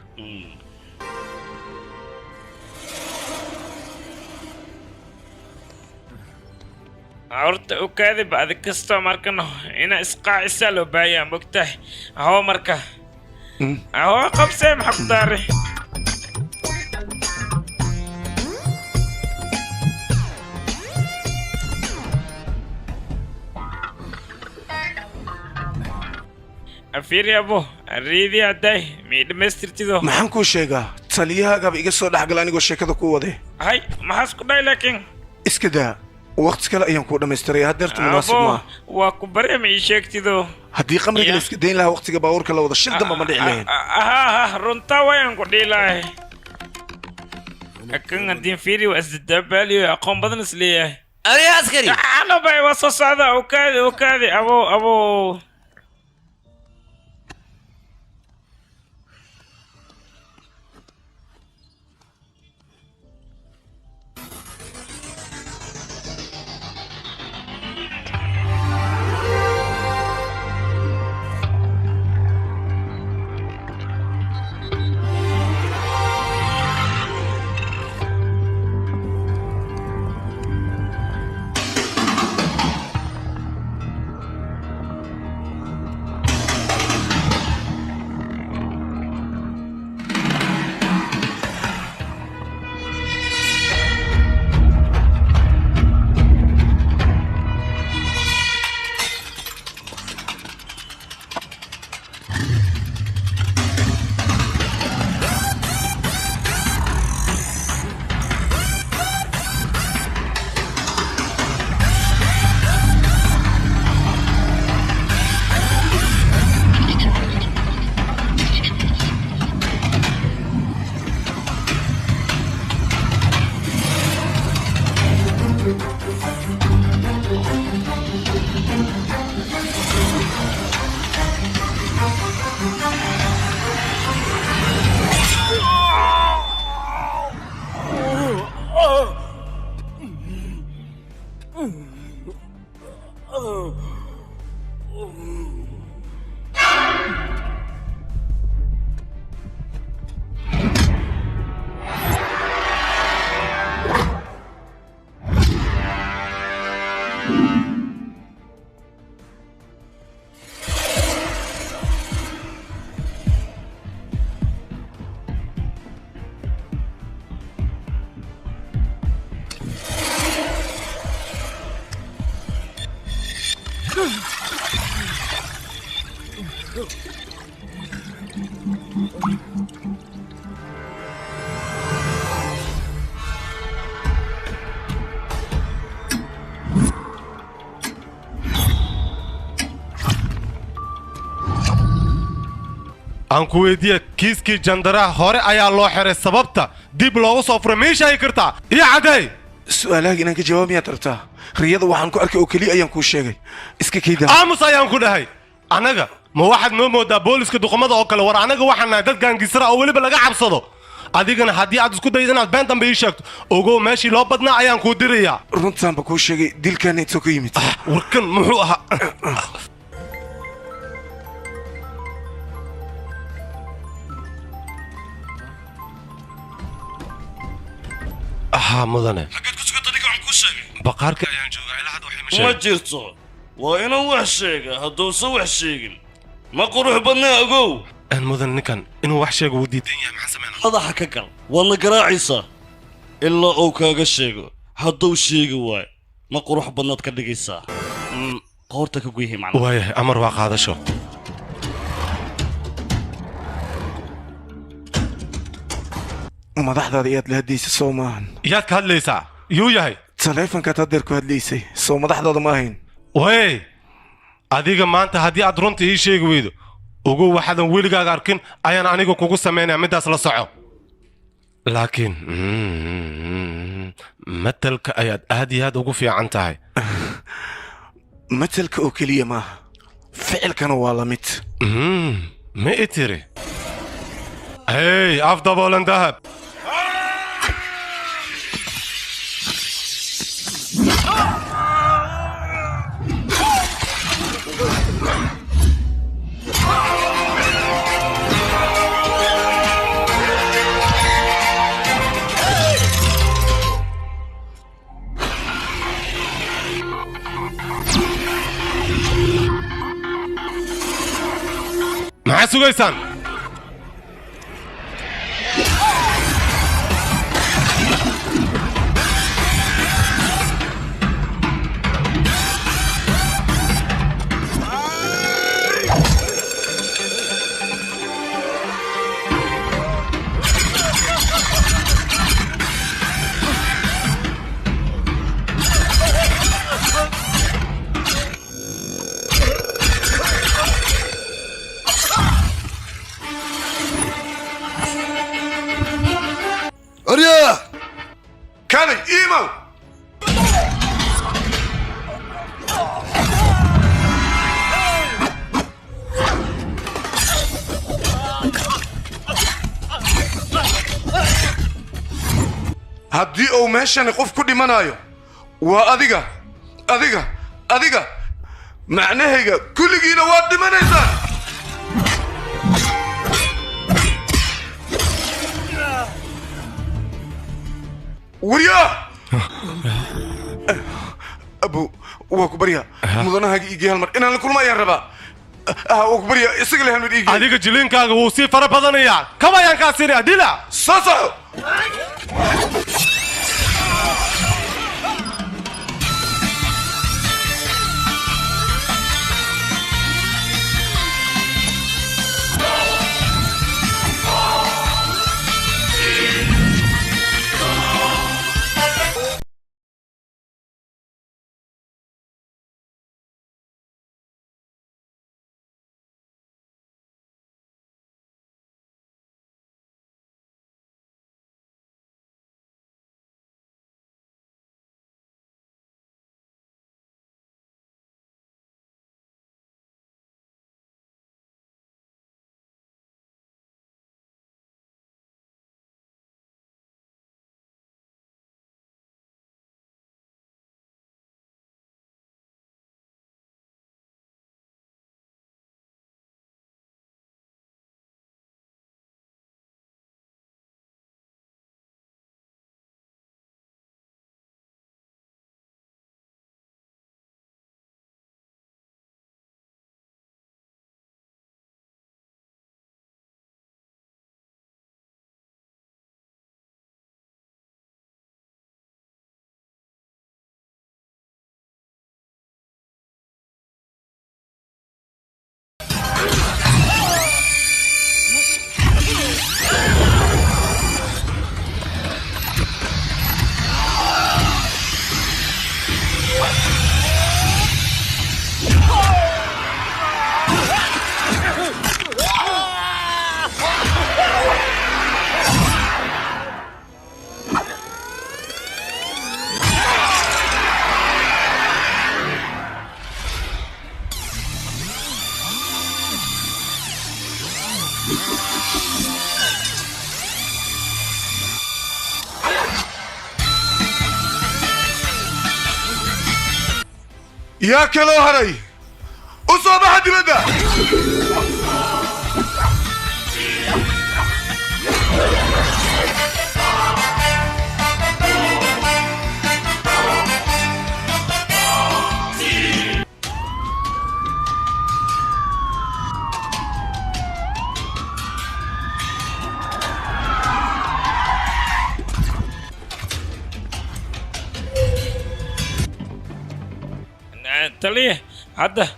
horta ogaadi bacdi kastoo markano ina isqaacisaa loo baayaa mogtahay ahoo marka ahoo qabsee maxaa ku daare afiri abo riidi aday mi dhamaystirtido maxaan kuu sheegaa taliyahaaga iga soo dhaxgal anigoo sheekada ku wade hay maxaas ku dhahay laakiin iska daa waqti kale ayaan ku dhamaystiray hadeertu munaasib ma waa ku bareema ii sheegtido haddii qamriga la iska dayn lahaa waqtiga baabuurka la wada shil damba ma dhici lahayn aha runtaa wayaan ku dhihi lahay kan haddii fiiri waa isdadabaaliyo aqoon badan isleeyahay ariya askari ano bay waa soo socda okaadi abo aan ku weydiiye kiiskii jandaraha hore ayaa loo xiray sababta dib loogu soo furay meesha ay kartaa iyo cadday su'aalaha inaan ka jawaab miyaad rabtaa riyada waxaan ku arkay oo keliya ayaan kuu sheegay iska kayda aamus ayaan ku dhahay annaga ma waxaad noo moodaa booliska duqamada oo kale war annaga waxaan nahay dad gaangisara oo weliba laga cabsado adigana haddii aad isku dayid inaad been dambe ii sheegto ogow meeshii loo badnaa ayaan kuu dirayaa runtaanba kuu sheegay dilkaana intoo ka yimid warkan muxuu ahaa ها مدنه حقد كنت قلت لك عن كوشك بقارك ayaan joogaa ilaa hadda waxay ma jirto waa inuu wax sheega hadduusan wax sheegin ma qurux badnaa ogow aan mudan ninkan inuu wax sheego uu diidan yahay maxaa sameynaa madaxa ka gal waadna garaacaysaa ilaa uu kaaga sheego hadduu sheegi waayo ma qurux badnaad ka dhigaysaa qoorta ka guyahay macna waayahay amar waa qaadasho madaxdaada iyaad la hadlaysay soo maahan iyaad ka hadlaysaa yuu yahay taleefankaad haddeer ku hadlaysay soo madaxdooda ma ahayn way adiga maanta haddii aad runta ii sheegi weydo ugu waxaadan weligaaga arkin ayaan aniga kugu samaynaya middaas la soco laakiin matelka ayaad aad iyo aad ugu fiican tahay matelka oo keliya maaha ficilkana waa la mid ma i tiri hey af daboolan dahab maxaa sugaysaan أريا كالي إيمو haddii uu meeshani qof ku dhimanayo waa adiga macnahayga kulligiina waad dhimanaysaan وريا ابو وكبريا مدنها يجي هالمر انا كل ما يربا وكبريا اسق له هالمر يجي adiga jiliinkaaga wuu sii fara badanayaa kaba yaan kaa siri adila صصو يا كلو هري أصاب أحد بدا taliye hadda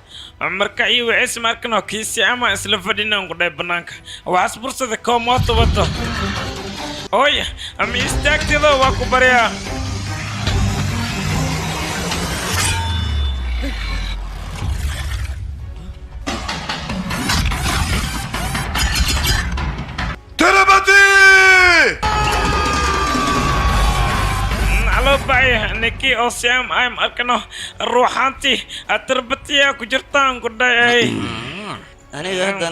marka ii wixii markan kiisi ama isla fadhinaan ku dhay banaanka waxaas fursada koomoto wato oy ama istaagtida waa ku baryaa تربتي على باي نكي أوسيام أيم أركنه روحانتي أتربتي كجرتان كداي أنا هذا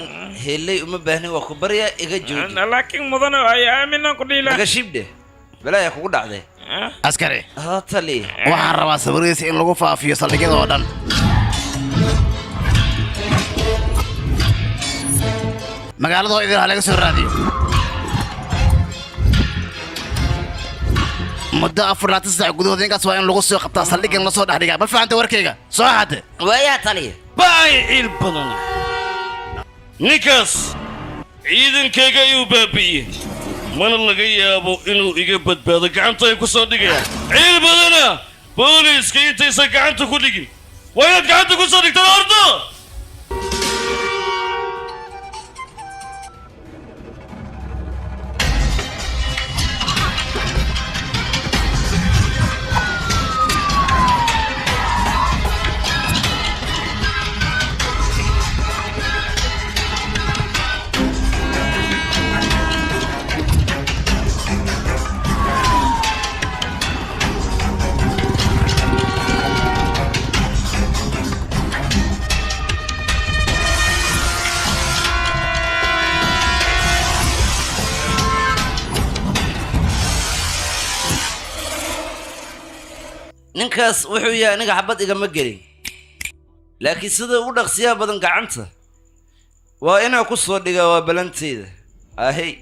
هلي أم بهني وخبرية إيجا لكن مدن أي أمينا كديلا إيجا شيبده بلا يا خود عده askari tali waxaan rabaa sawirkiisa in lagu faafiyo saldhigyada oo dhan magaalada oo idin laga soo raadiyo muddo 4 saac gudahood inkaas waa in lagu soo qabtaa saldhiggan la soo dhaxdhigaa ma fahamta warkayga soo xad waya tali baay il badan ninkaas ciidankayga ayuu baabi'iyey mana laga yaabo inuu iga badbaado gacanta ay ku soo dhigayaan ciil badana booliiska intaysan gacanta ku dhigin waa inaad gacanta ku soo dhigtaan horta ninkaas wuxuu yahay aniga xabad igama gelin laakiin sida ugu dhaqsiyaha badan gacanta waa inaa ku soo dhigaa waa balanteyda ahey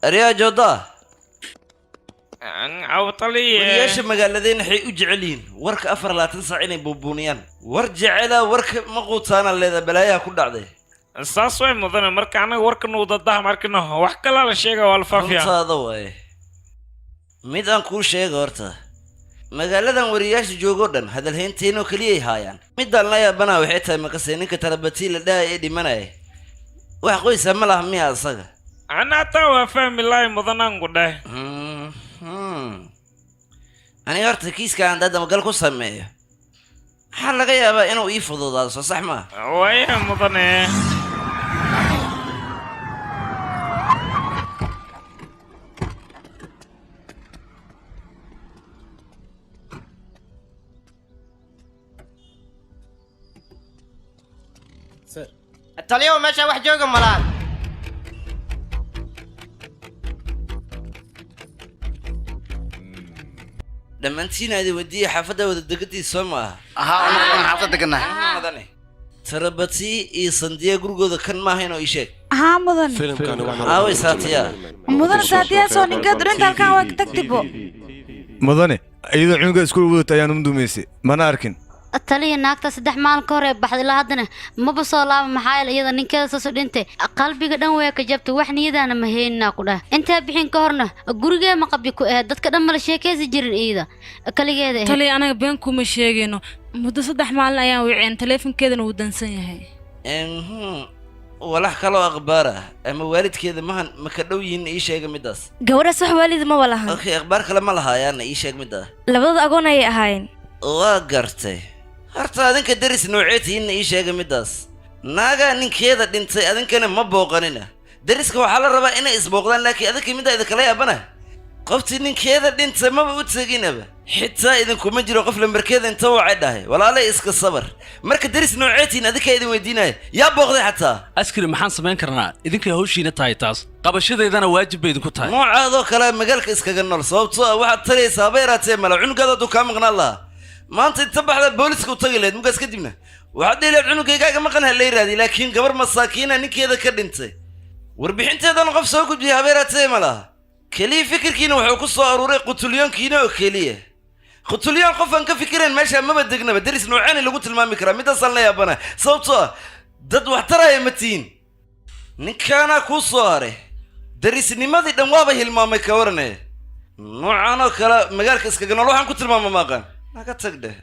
أريا جودا عوطلي وليش مقالدين حي أجعلين ورك أفر لا تنسى عيني بوبونيان ورجع على ورك مقوط أنا اللي ذا بلايا كل عضي الصاصوي مدن مرك أنا ورك نوضده مركنه وحكلا على شيء والفافيا هذا هو ميدان كل شيء غورته مقالدان ورياش جوجودن هذا الحين تينو كليه هايان ميدان لا يبنا وحيتها مقصينك تربتي لدا إيدي مناي وحقوي سملا مياه صغة أنا توا فهم الله مدنان قده أنا قرت كيس كان ده مقال كوسا مية حال لقيا بقى إنه يفضل هذا صح ما ويا مدنه اليوم ماشي واحد جوجا ملان لما نسينا هذه وديه حافظة ودقتي سما أنا حافظة دقنا تربتي إيه صنديق جروجو كان ما هنا إيشك ها مدن فيلم كان أوي ساتيا مدن ساتيا سوني قدر أنت هالكان وقت تكتبه mudane iyadoo cunuga iskuul wadata ayaan umdumaysay mana arkin taliya naagta 3 maalin ka hor ee baxday ilaa haddana maba soo laaba maxaa yeelay iyada ninkeeda soo dhintay qalbiga dhan way ka jabtay wax niyadana ma heynaa ku dhah inta bixin ka horna gurigee ma qabbi ku ahayd dadka dhan mala sheekaysi jirin iyada kaligeeda taliya anaga been kuma sheegayno muddo 3 maalin ayaan wicin teleefankeedana uu dansan yahay walax kaloo akhbaar ah ama waalidkeeda ma ka dhow yihiin ii sheega midaas gabadhaas wax waalid ma walahan okay akhbaar kale ma lahaayaan ii sheeg midaa labadooda agoon ayay ahaayeen waa gartay horta adinka daris nooceetiinna ii sheega midaas naagaa ninkeeda dhintay adinkana ma booqanina dariska waxaa la rabaa inay isbooqdaan laakiin adinka middaa idinkala yaabana qoftii ninkeeda dhintay maba u teginaba xitaa idinkuma jiro qof lambarkeeda inta wacay dhahay walaalay iska sabar marka daris nooceetiin adinkaa idin weydiinaya yaa booqday xataa askari maxaan samayn karnaa idinkay hawshiina tahay taas qabashadeedana waajib bay idinku tahay noocaadoo kale magaalka iskaga nool sababtoo ah waxaad taraysaa haba yaraatee mala cunugaada hadduu kaa maqnaan lahaa maanta inta baxda booliska u tagi lahayd mugaas kadibna waxaad dhihi lahayd cunugaygaaga maqan ha la yiraahdi laakiin gabar masaakiina ninkeeda ka dhintay warbixinteedana qof soo gudbiyay haba yaraatee ma laha keliya fikirkiina wuxuu ku soo aruuray qutulyoonkiina oo keliya qutulyoon qof aan ka fikirayn meesha maba degnaba daris noocaani lagu tilmaami karaa midaasaan la yaabana sababtoo ah dad wax taraya ma tihiin ninkaanaa kuu soo haray darisnimadii dhan waaba hilmaamay ka waranaya noocan oo kale magaalka iskaga nool waxaan ku tilmaama maaqaan naga tag dheh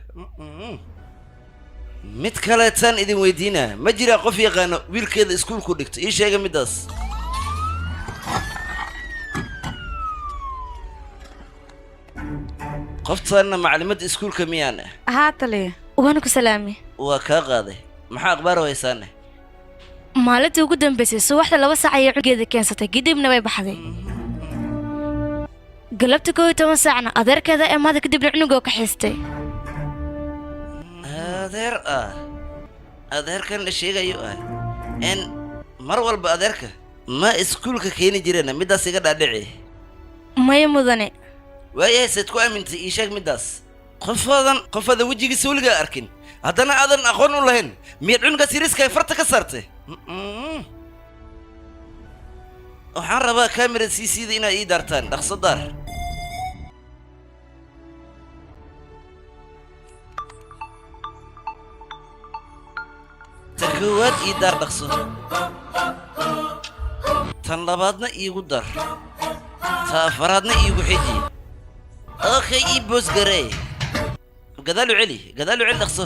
mid kaleetaan idin weydiinaa ma jiraa qof yaqaano wiilkeeda iskuulku dhigto ii sheega midaas qoftaanna maclimadda iskuulka miyaan haa taliya waana ku salaamay waa kaa qaaday maxaa akhbaar haysaane maalintii ugu dambaysay subaxda 2 saac ayay cunugeeda keensatay kadibna way baxday galabta 11 saacna adeerkeeda eemaada kadibna cunugoo ka xiistay adeerkan la sheegayo ah mar walba adeerka ma iskuulka keeni jireen midaas iga dhaadhici maya mudane waayahay sayd ku aamintay ii sheeg midaas qofaadan wejigiisa weligaa arkin haddana aadan aqoon u lahayn miyaad cunugaas yariska ay farta ka saartay waxaan rabaa kamerad CCda inaad ii daartaan dhaqso daar tan koowaad ii daar dhaqso tan labaadna iigu dar ta afaraadna iigu xiji okay ii boos garee gadaalu celi dhaqso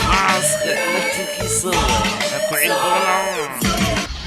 maaska laftirkiisa ha ku cilbadanaa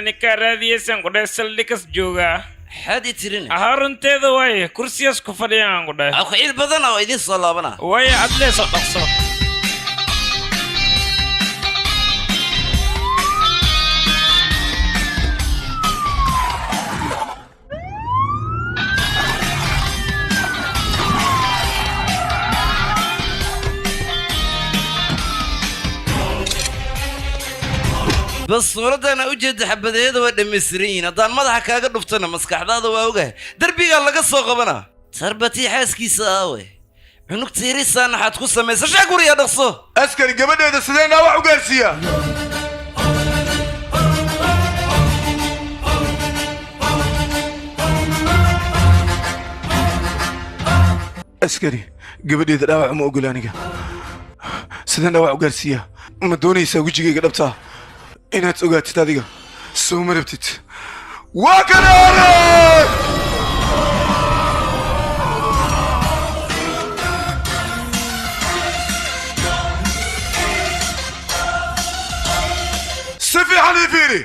ninka raadiyaysan qudhay saldhigas jooga xadi tirin runteeda waaye kursiyaas ku fadhiyaan qudhay ku ciil badan oo idin soo laabana waaye adleeso dhaqso بس صورتنا وجد حبديده ودمسرين هدان مدحا كاغا دفتنا مسكحداده waa ogahay darbiga laga soo qabana tarbati xaaskiisa aawe cunug tiirisan xad ku sameeyay shaquriya dhaqso askari gabadheeda sideen wax u gaarsiya askari gabadheeda dhaawac ma ogolaaniga sideen wax u gaarsiya ma doonaysaa wajigayga dhabtaa inaad ogaatid adiga soo ma rabtid waa kanaare si fiican ii fiiri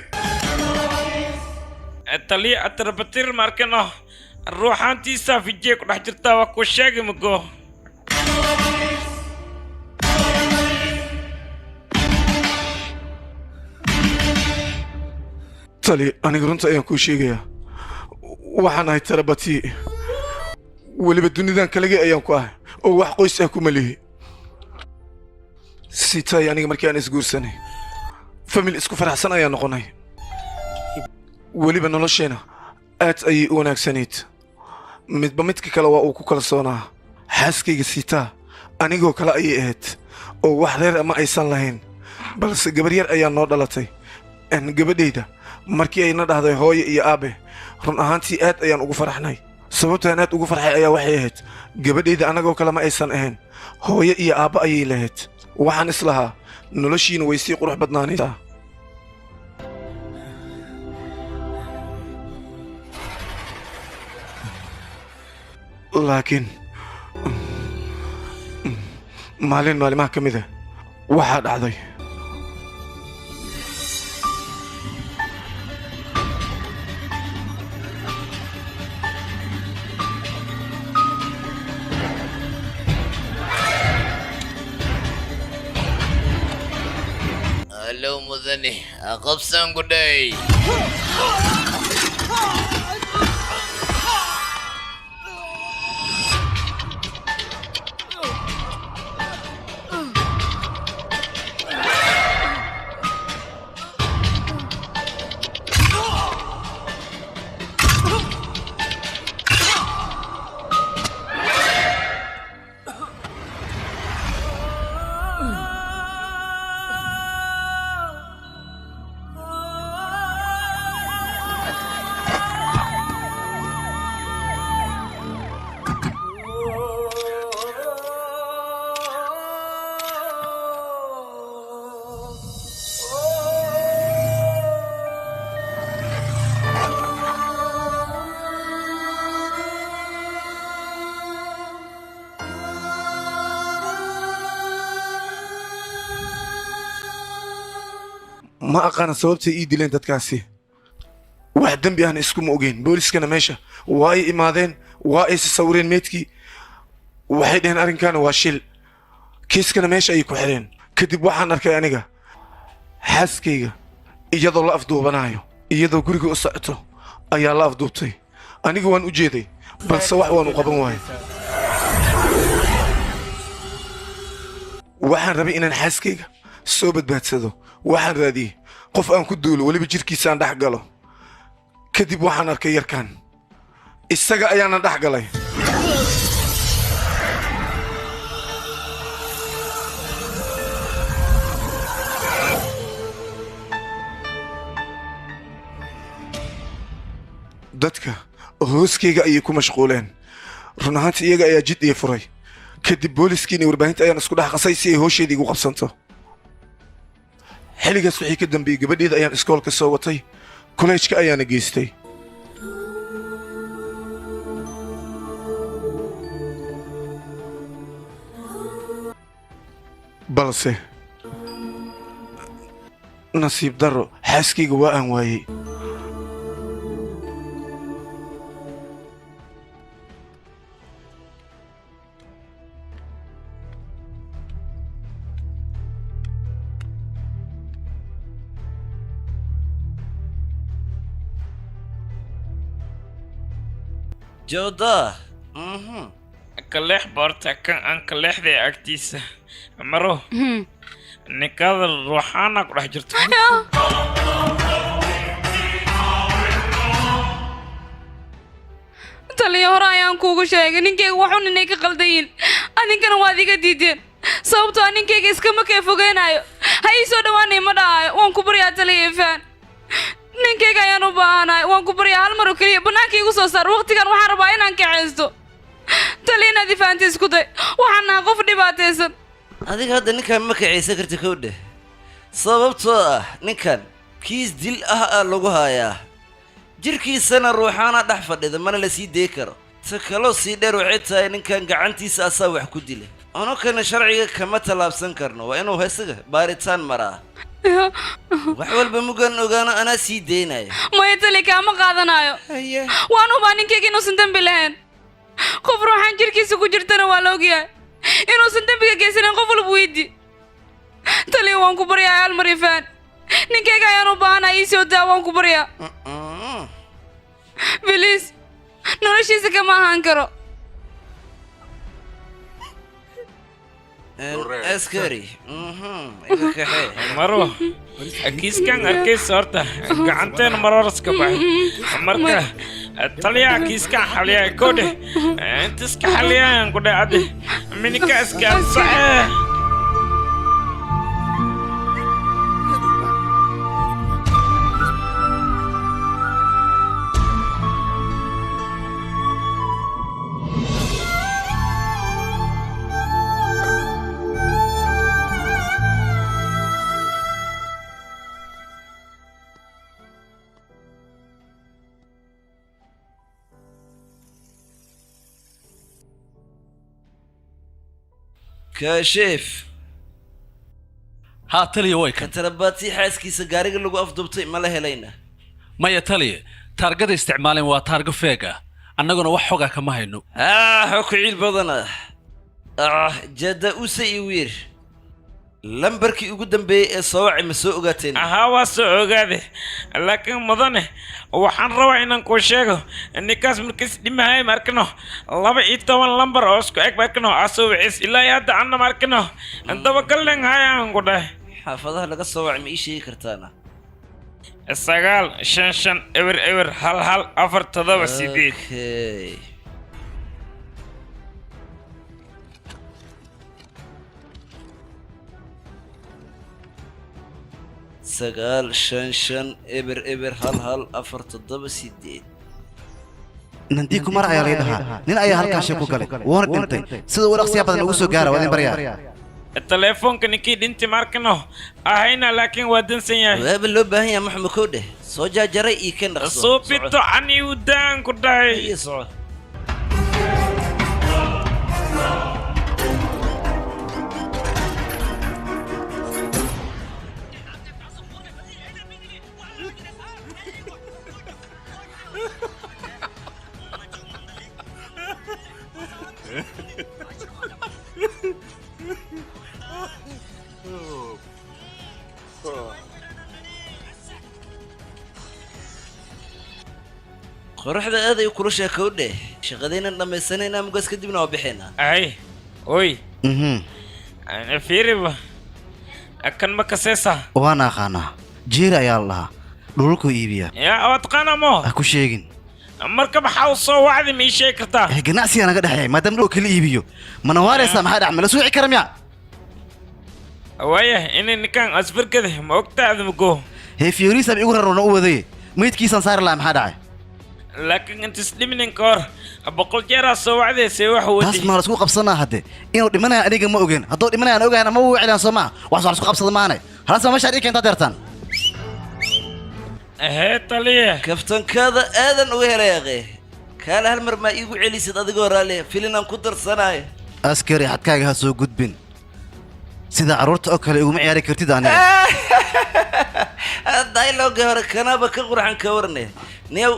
taliya atarbatir markano ruuxaantiisa fijee ku dhex jirtaa waa ku sheegi mago tali aniga runta ayaan kuu sheegayaa waxaan ahay tarabati weliba dunidan kaligay ayaan ku ahay oo wax qoys ah kuma lihi sitay aniga markii aan isguursanay famil isku faraxsan ayaan noqonay weliba nolosheena aad ayay u wanaagsanayd midba midka kale waa uu ku kalsoonaa xaaskayga sitaa anigoo kale ayay ahayd oo wax reer ama aysan lahayn balse gabar yar ayaa noo dhalatay gabadhayda markii ayna dhahday hooyo iyo aabe run ahaantii aad ayaan ugu faraxnay sababtaan aad ugu farxay ayaa waxay ahayd gabadhayda annagoo kale ma aysan ahayn hooyo iyo aabba ayay lahayd waxaan islahaa noloshiina way sii qurux badnaanaysaa laakiin maalin maalimaha ka mid ah waxaa dhacday Hello mudane qabsan gudhay ma aqaana sababtay ii dileen dadkaasi wax dembi ahna iskuma ogeyn booliskana meesha waa ay imaadeen waa ay sawireen meedkii waxay dhaheen arrinkaana waa shil kiiskana meesha ayay ku xidheen kadib waxaan arkay aniga xaaskayga iyadoo la afduubanaayo iyadoo guriga u socoto ayaa la afduubtay aniga waan u jeeday balse wax waan u qaban waayay waxaan rabay inaan xaaskayga soo badbaadsado waxaan raadiyey qof aan ku duulo weliba jirkiisa aan dhex galo kadib waxaan arkay yarkan isaga ayaana dhex galay dadka hooskayga ayay ku mashquuleen run ahaantii iyaga ayaa jid ii furay kadib booliskiina warbaahinta ayaan isku dhex qasay si ay hoosheedii igu qabsanto xilligaas wixii ka dambeeyey gabadheeda ayaan iskoolka soo watay koleejka ayaana geystay balse nasiib darro xaaskayga waa aan waayey jooda kaleex boorta kan aan kaleexday agtiisa maro ninkaada ruuxaana ku dhex jirto taliya hore ayaan kuugu sheegay ninkayga waxun inay ka qaldayiin adinkana waad iga diideen sababtoo ninkayga iskama kee fogeenaayo ha ii soo dhowaanay ma dhahaayo waan ku baryaa taliya ifaan ninkayga ayaan u baahanahay waan ku baryaa hal mar oo keliya bannaanka igu soo saar waqtigan waxaan rabaa inaan kaxaysto taliya inaad ifaanta isku day waxaan nahay qof dhibaataysan adiga hadda ninkan ma kacaysan karti kowdhe sababtoo ah ninkan kiis dil ah lagu hayaa jirkiisana ruuxaana dhex fadhida mana la sii dee karo ta kaloo sii dheer waxay tahay ninkan gacantiisa asaa wax ku dilay anokana sharciga kama tallaabsan karno waa inuu heesaga baaritaan maraa wax walba mugan ogaano anaa sii deynayo maya tali kaama qaadanayo waan hubaa ninkayga inuusan dembi lahayn qof ruuxaan jirkiisa ku jirtana waa la ogyahay inuusan dembiga geysanin qof walba weydi tali waan ku baryaa hal mar ifaan ninkayga ayaan u baahanaa ii soo daa waan ku baryaa bilis noloshiisa kama ahaan karo askari maro kiiskan arkaysa horta gacanteena marooraska baxay marka taliyaa kiiskan xaliyaa kodhe intiska xaliyaan kudhe ade minika iskaansace كاشف ها تلي ويك كترباتي حاسكيسا gaariga lagu afdubtay ma la helayna maya tali taargada isticmaaleen waa taarga feega annaguna wax xoga kama hayno xog ciil badana jada usay wiir lambarkii ugu dambeeyay ee soo wacay ma soo ogaateen waa soo ogaade laakiin mudane waxaan rabaa inaan ku sheego ninkaas markiis dhimahay markano 12 lambar oo isku eg markano asoo wicis ilaa hadda aan markano daba galan hayaan ku dhahay xaafadaha laga soo wacay ma ii sheegi kartaana 955 ewer hal 478 sagaal shan shan eber hal 478 nandii kumar ayaa laga dhahaa nin ayaa halkaan shee ku galay wuuna dhintay sida uu dhaqsiya badan ugu soo gaara waa idin baryaa telefoonka ninkii dhinti markano ahayna laakiin waa dansan yahay waaba loo baahan yahay maxamed koodhe soo jaajaray ii kan dhaqso soo bito ani u daan ku dhahay qorraxda aad ay kula sheekowdhe shaqadeenan dhammaysanayna mugaas kadibna waa bixeenaa ay oy fiiriba kan ma kaseesa waan aqaanaa jeeri ayaa la dhahaa dhulku iibiya yaa waad qaanamo ha ku sheegin marka maxaa u soo wacdi ma ii sheegi kartaa ganacsiga naga dhexeeya maadaama dhul kala iibiyo mana waaraysaa maxaa dhac mala suuci kara miya waaya inay ninkaan asfarkada ma ogtaada mago fiyooriisa igu rarona u waday maydkiisaan saari lahaa maxaa dhacay laakiin intis dhiminin ka hor 100 jeer soo wacdaysay wax wadi taas ma la isku qabsanaa hadde inuu dhimanaya aniga ma ogen hadduu dhimanayaan ogaana ma uu cilaan soo maa wax soo isku qabsada maanay halas ma shaari keenta deertan taliye kaftankaada aadan uga helayaqe kaala hal mar ma iigu celisid adigoo raali filinaan ku darsanayo askari xadkaaga ha soo gudbin sida carruurta oo kale iguma ciyaari kartid aniga dialogue hore kanaaba ka qurxan ka warne niyow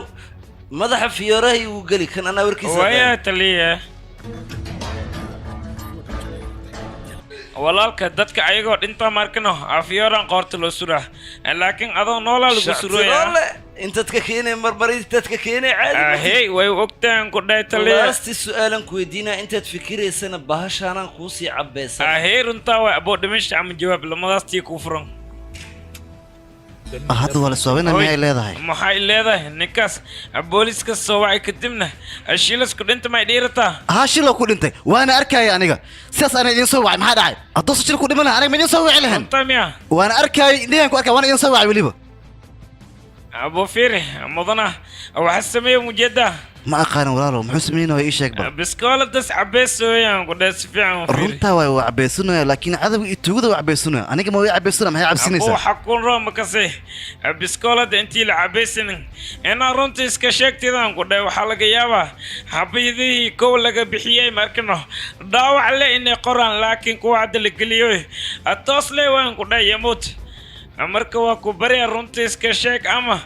madaxa fiyooraha uu gali kan ana warkiisa waya taliye walaalka dadka ayagoo dhinta markano afiyooran qoorta loo suraa laakiin adoo noolaa lagu surooyaa intaad ka keenay marmarid dadka keenay caadi hey way ogtaan ku dhahay taliye laasti su'aalan ku weydiinaa intaad fikiraysana bahashaanaan kuu sii cabbaysan hey runtaa waa aboo dhimasha ama jawaab lamadaastii kuu furan hadda waa la soobina miyay leedahay maxay leedahay ninkaas booliska soo wacay kadibna shiilasku dhinta may dhiirataa shilo ku dhintay waana arkaya aniga sidaas ana idin soo wacay maxaa dhacay hadduu shil ku dhiman lahaa aniga ma idin soo wici lahayn waana arkaya indhahan ku arkaya waana idin soo wacay weliba abo fiiri mudana waxa sameeyo mujeeda ma aqaanin walaalow muxuu sameynaya ii sheeg ba biskooladas cabeysooyaan ku dhahay si fiican u fiiri runtaa waay waa cabaysanaya laakiin cadawga iyo tuugada waa cabaysanaya aniga ma way cabaysana maxay cabsinaysaa waxa ku rooma kasi biskoolada intii la cabaysanin inaa runta iska sheegtidaan ku dhahay waxaa laga yaabaa xabiidihii kow laga bixiyey markano dhaawac le inay qoraan laakiin kuwa hadda la geliyo toos le waan ku dhahay yamuut marka waa ku barya runta iska sheeg ama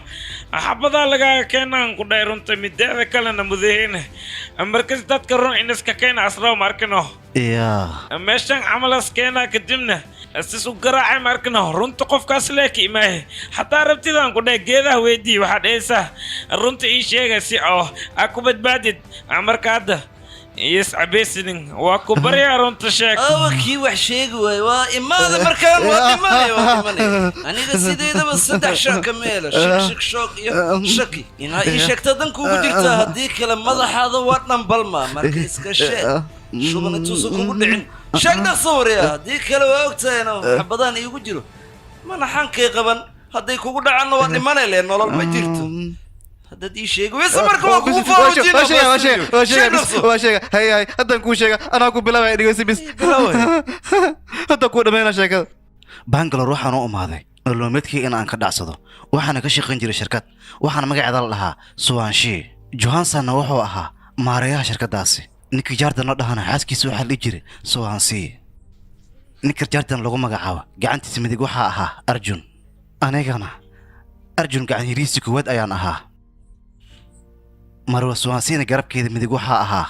xabadaa lagaaga keenaan ku dhahay runta mideeda kalena mudaheyne markas dadka run in iska keena asraw markano yaa meeshan camalas keenaa kadibna sis u garaacay markano runta qofkaas leeka imaahe xataa rabtidaan ku dhahay geedaha weydii waxaad dhehaysaa runta ii sheega si oo aa ku badbaadid marka hadda yes cabeysinin waa ku baryaa runta sheeg kii wax sheegi waay waa imaada markaan waa dhimanaya aniga sideedaba saddex shaka meela shik shoog iyo shaki inaa ii sheegta dan kugu jirtaa haddii kale madaxaada waa dhanbalma marka iska sheeg shuban intuusan kugu dhicin sheeg dhaqso waryaa haddii kale waa ogtahayna xabadaan iigu jiro manaxankay qaban hadday kugu dhacanna waa dhimanay le nolol ma jirto haddaad ii sheegi weyse marka waa kugu faawajinwaa hay haddaan kuu sheega anaa ku bilaabaya dhegeysi bis haddaan kuu dhammayna sheekada bangalore waxaan u imaaday nololmeedkii in aan ka dhacsado waxaana ka shaqayn jiray shirkad waxaana magaceeda la dhahaa suwanshi johansanna wuxuu ahaa maareeyaha shirkaddaasi ninkii jardan la dhahana xaaskiisa waxaa la dhihi jiray suwansi ninka jardan lagu magacaabo gacantiisa midig waxaa ahaa arjun anigana arjun gacan yariisi koowaad ayaan ahaa marwa suwaansiina garabkeeda midig waxaa ahaa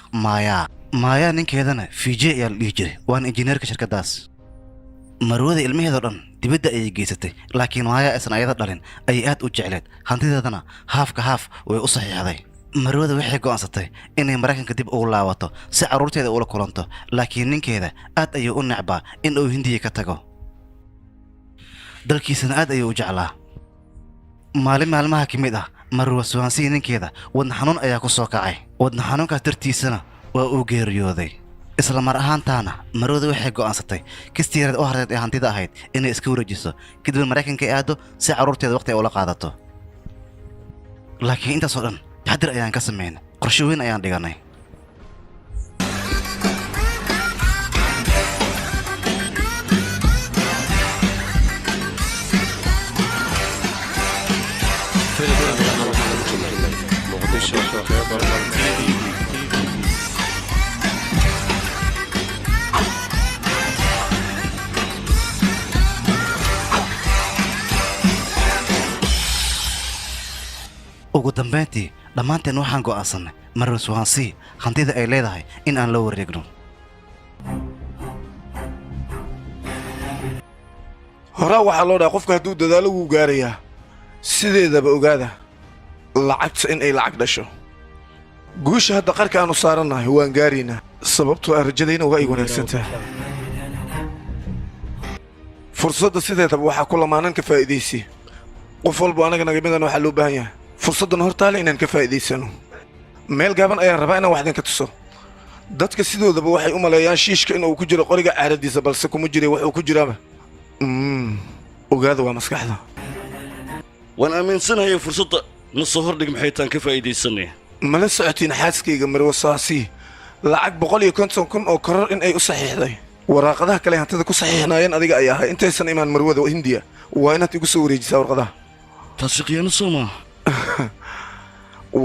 maayaa ninkeedana fije ayaa la dhihi jiray waana injineerka shirkaddaas marwada ilmaheedoo dhan dibadda ayay geysatay laakiin maayaa aysan ayada dhalin ayay aad u jecleed hantideedana haafka haaf way u saxiixday marwada waxay go'aansatay inay maraykanka dib ugu laabato si carruurteeda ula kulanto laakiin ninkeeda aad ayuu u necbaa in uu hindiya ka tago dalkiisana aad ayuu u jeclaa maalin maalmaha ka mid ah marwa suwaansiya ninkeeda wadna xanuun ayaa ku soo kacay wadna xanuunkaas dartiisana waa uu geeriyooday isla mar ahaantaana marwada waxay go'aansatay kistiyareed u harteed ee hantida ahayd inay iska wareejiso kadibna maraykanka ay aaddo si carruurteeda waqti ay ula qaadato laakiin intaasoo dhan taxadir ayaan ka samayn qorshe weyn ayaan dhiganay ugu dambayntii dhammaanteen waxaan go'aansannay marwa suwaansi hantida ay leedahay in aan la wareegno horaa waxaa loo dhaha qofka hadduu dadaalo wuu gaarayaa sideedaba ogaada lacagta in ay lacag dhasho guusha hadda qarka aanu saarannahay waan gaaraynaa sababtoo aan rajadayna waa ay wanaagsantaha fursadda sideedaba waxaa ku lamaanan ka faa'iidaysi qof walba anaga nagamidan waxaa loo baahan yahay fursaddan hortaale inaan ka faa'iidaysano meel gaaban ayaan rabaa inaan wax idinka tuso dadka sidoodaba waxay u maleeyaan shiishka inuu ku jiro qoriga caaradiisa balse kuma jiray wuxuu ku jiraaba ogaada waa maskaxda waan aaminsanahay fursadda na soo hordhig maxay taan ka faa'iidaysanaya mala socotiin xaaskayga marwasaasi lacag 150 kun oo koror in ay u saxiixday waraaqadaha kale hantida ku saxiixnaayeen adiga ay ahay intaysan imaan marwada hindiya waa inaad igu soo wareejisaa warqadaha taasi khiyaano soo maa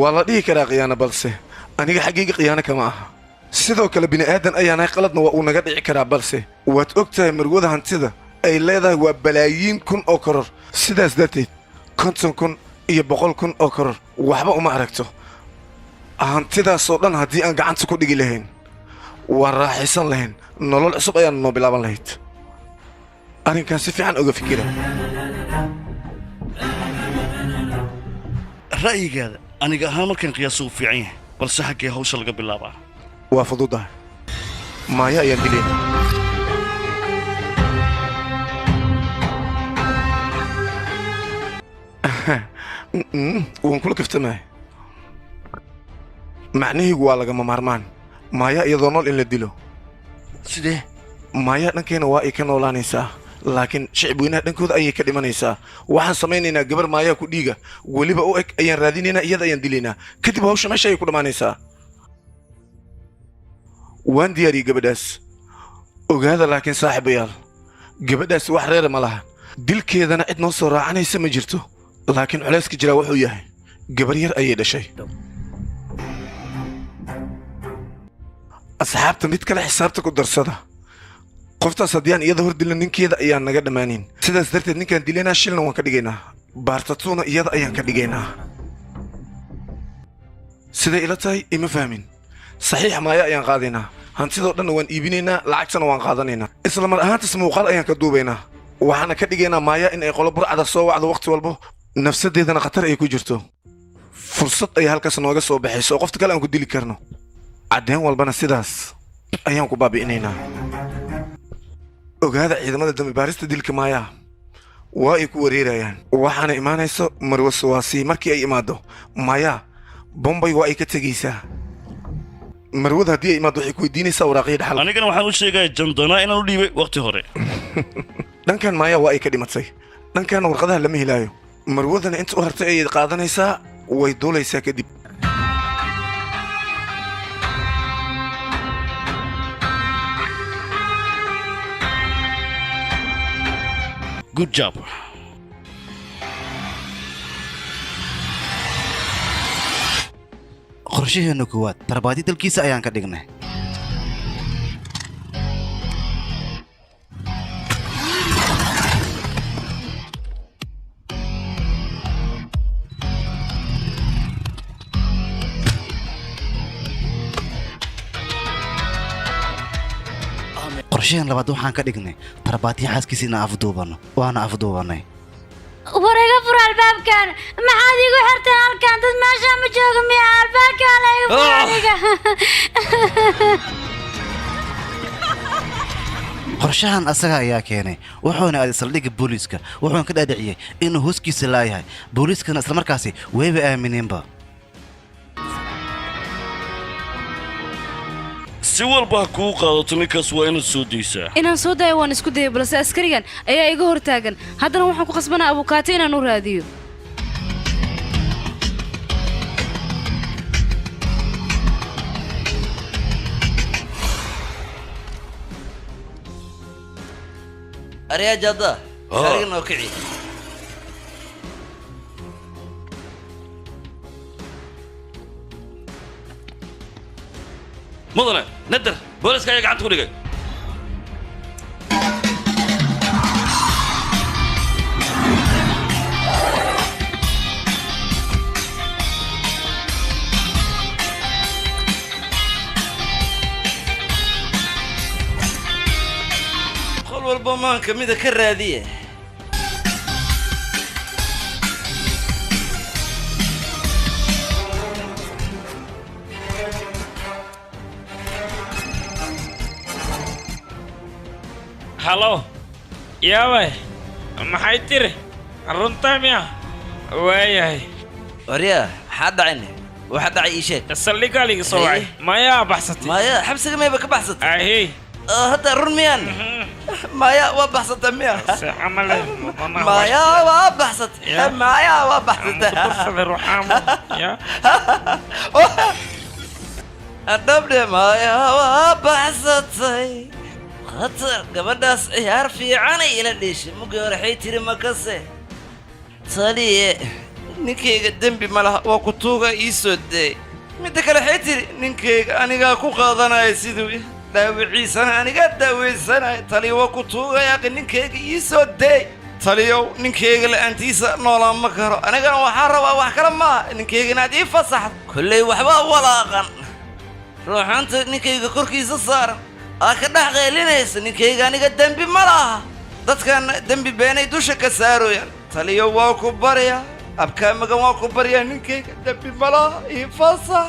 waa la dhihi karaa khiyaano balse aniga xaggayga khiyaano kama aha sidoo kale bini aadan ayaanahay qaladna waa uu naga dhici karaa balse waad og tahay marwada hantida ay leedahay waa balaayiin kun oo koror sidaas darteed 50 kun iyo 100 kun oo koror waxba uma aragto hantidaasoo dhan haddii aan gacanta ku dhigi lahayn waan raaxaysan lahayn nolol cusub ayaan noo bilaaban lahayd arrinkaan si fiican oga fikira ra'yigaada aniga ahaan markaan qiyaaso u fiican yahay balse xaggee hawsha laga bilaabaa waa fududahay maaya ayaan dilayna waan kula kaftamahay macnihiigu waa lagama maarmaan maaya iyadoo nool in la dilo sidee maaya dhankeena waa ay ka noolaanaysaa laakiin shicib weynaha dhankooda ayay ka dhimanaysaa waxaan samaynaynaa gabar maayaa ku dhiiga weliba u eg ayaan raadinaynaa iyada ayaan dilaynaa kadib hawsha meesha ayay ku dhammaanaysaa waan diyaariyey gabadhaas ogaada laakiin saaxiibayaal gabadhaasi wax reera ma laha dilkeedana cid noo soo raacanaysa ma jirto laakiin culayska jiraa wuxuu yahay gabar yar ayay dhashay asxaabta mid kale xisaabta ku darsada qoftaas haddii aan iyada hor dilna ninkeeda ayaan naga dhammaanayn sidaas darteed ninkaan dilaynaa shilna waan ka dhigaynaa baartatuuna iyada ayaan ka dhigaynaa siday ila tahay ima fahmin saxiix maaya ayaan qaadaynaa hantidoo dhanna waan iibinaynaa lacagtana waan qaadanaynaa isla mar ahaantas muuqaal ayaan ka duubaynaa waxaana ka dhigaynaa maaya in ay qolo burcada soo wacdo wakhti walbo nafsadeedana khatar ay ku jirto fursad ayaa halkaas nooga soo baxayso oo qofta kale aan ku dili karno caddeyn walbana sidaas ayaan ku baabi'inaynaa ogaada ciidamada dambibaarista dilka maayaa waa ay ku wareerayaan waxaana imaanayso marwo suwaasi markii ay imaaddo maayaa bombay waa ay ka tegaysaa marwada haddii ay imaaddo waxay ku weydiinaysaa waraaqihii dhaxal anigana waxaan u sheegaya jandanaa inaan u dhiibay wakhti hore dhankan maayaa waa ay ka dhimatay dhankaana warqadaha lama helaayo marwadana inta u hartay ayay qaadanaysaa way duulaysaa kadib good job qorshaheena koowaad tarbaadi dalkiisa ayaan ka dhignay qorshahan labaad waxaan ka dhignay tarbaadiya xaaskiisa inaan afduubanno waana afduubannay warayga fur albaabkan maxaad igu xirteen halkan dad meesha ma jooga miya albaabkan la igu fur aniga qorshahan asaga ayaa keenay wuxuuna aaday saldhigga booliiska wuxuuna ka dhaadhiciyey inuu hooskiisa laayahay booliiskana islamarkaasi wayba aamineenba si walba ha kuu qaadato ninkaas waa inaad soo daysaa inaan soo daayo waan isku dayay balse askarigan ayaa iga hortaagan haddana waxaan ku qasbanaa abukaati inaan u raadiyo aryaa jadda gaariga noo kici mudane nadar booliska ayaa gacanta ku dhigay qol walba maan ka mida ka raadiye halo yaabay maxay tiri runtaa miya waayahay waryaa maxaa dhacayne waxa dhacay ii sheeg saldhiggaa liga soo wacay mayaa baxsatay maya xabsiga mayba ka baxsatay ahey hadda run miyaan maya waa baxsata miya camale maya waa baxsatay maya waa baxsatay adhabdhe maya waa baxsatay khatar gabadhaas ciyaar fiicanay ila dheeshay mugii hore waxay tiri makase taliye ninkayga dembi ma laha waa ku tuuga ii soo deey midda kale waxay tiri ninkayga anigaa ku qaadanaya siduu dhaawiciisana anigaa daaweysanaya taliya waa ku tuugayaaqi ninkayga ii soo deey taliyow ninkayga la'aantiisa noolaan ma karo anigana waxaa rabaa wax kale maaha ninkayga inaad ii fasaxdo kolley waxbaa walaaqan ruuxaanta ninkayga korkiisa saaran aa ka dhex qeelinaysa ninkayga aniga dembi ma laha dadkaana dembi beenay dusha ka saarooyaan taliyo waa ku baryaa abkaamagan waa ku baryaa ninkayga dembi ma laha ii fasax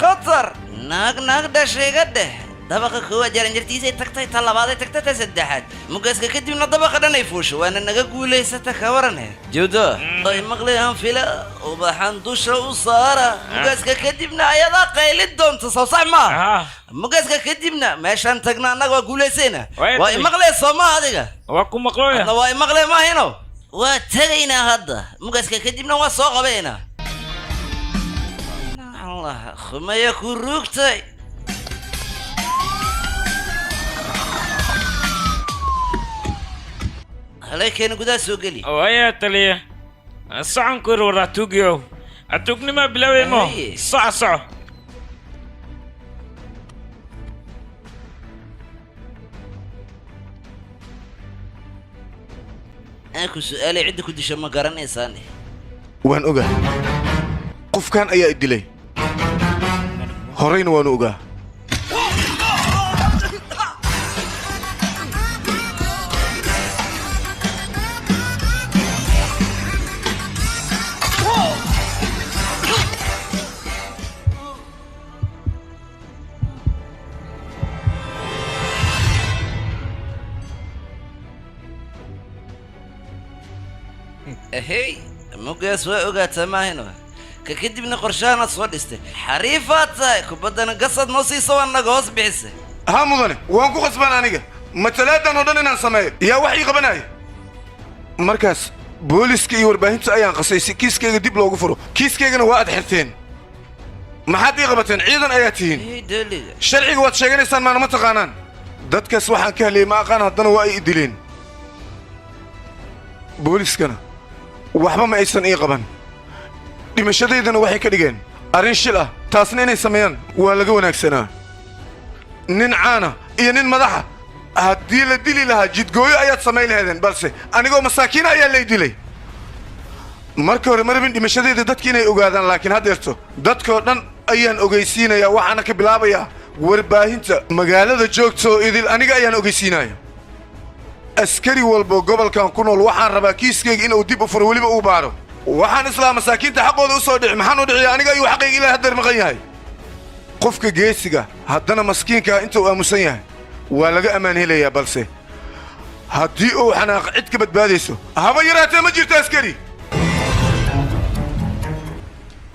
khatar naag dhashayga dheh dabaqa koowaad jaranjartiisay tagtay ta labaaday tagtay ta saddexaad mugaaska kadibna dabaqa dhan ay fuusho waana naga guulaysata ka warane jawdo ay maqlayaan fila ubaxan dusha u saara mugaaska kadibna ayadaa qaylid doonta soo sax maaha mugaaska kadibna meeshaan tagna annaga waa guulaysayna waa imaqlayso ma adiga waa ku maqlooya waa imaqlay maahino waa tagaynaa hadda mugaaska kadibna waa soo qabaynaa allah khumaya ku ruugtay عليك قدا سوقلي ويا تلي الصعن كور ورا توغيو اتوغني ما بلاوي مو صع اكو سؤالي عندك ودي شما قرنيساني وان اوغا قف كان ايا ادلي هورين وان اوغا هي مقاس وقعت سماهنا ككدبنا قرشانا صودسته حريفات كبدنا قصد نصي سوى النقص بحسه ها مدني وانكو غصبان انيقا متلادا نودننا نسميه يا وحي قبناي مركز بوليسكي ورباهنتا ايان قصيسي كيسكيغا ديب لوغو فرو كيسكيغنا waa ad xirteen maxaad ii qabateen ciidan ayaa tihiin sharciga waad sheeganaysaan maana ma taqaanaan dadkaas waxaan ka helay ma aqaan haddana waa ay dileen booliskana waxba ma aysan ii qaban dhimashadeydana waxay ka dhigeen arrin shil ah taasna inay sameeyaan waa laga wanaagsanaa nin caana iyo nin madaxa haddii la dili lahaa jidgooyo ayaad samayn lahaydeen balse anigoo masaakiina ayaa lay dilay marka hore ma rabin dhimashadeyda dadki inay ogaadaan laakiin haddeerto dadkoo dhan ayaan ogeysiinayaa waxaana ka bilaabayaa warbaahinta magaalada joogta oo idil aniga ayaan ogeysiinaya askari walbo gobolkan ku nool waxaan rabaa kiiskayga inuu dib u furo weliba uu baaro waxaan islaa masaakiinta xaqooda u soo dhici maxaan u dhiciya aniga ayuu xaqayga ilaahay haddeer maqan yahay qofka geesiga haddana maskiinkaa inta uu aamusan yahay waa laga ammaan helayaa balse haddii uu xanaaq cid ka badbaadayso haba yaraatee ma jirto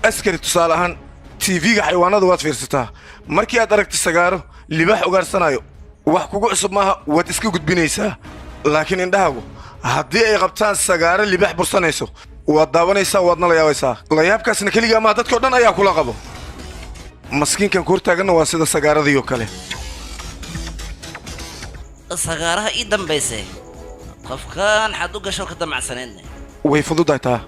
askari tusaale ahaan tv-ga xayawaanada waad fiirsataa markii aad aragta sagaaro libaax ugaarsanaayo wax kugu cusub maaha waad iska gudbinaysaa laakiin indhahaagu haddii ay qabtaan sagaaro libaax bursanayso waad daawanaysaa waadna la yaabaysaa layaabkaasna keligaa maa dadkao dhan ayaa kula qabo maskiinkan ku hortaaganna waa sida sagaaradii oo kale sagaaraha ii dambayse qofkaan xad u gasho ka damacsaneedne way fududahay taa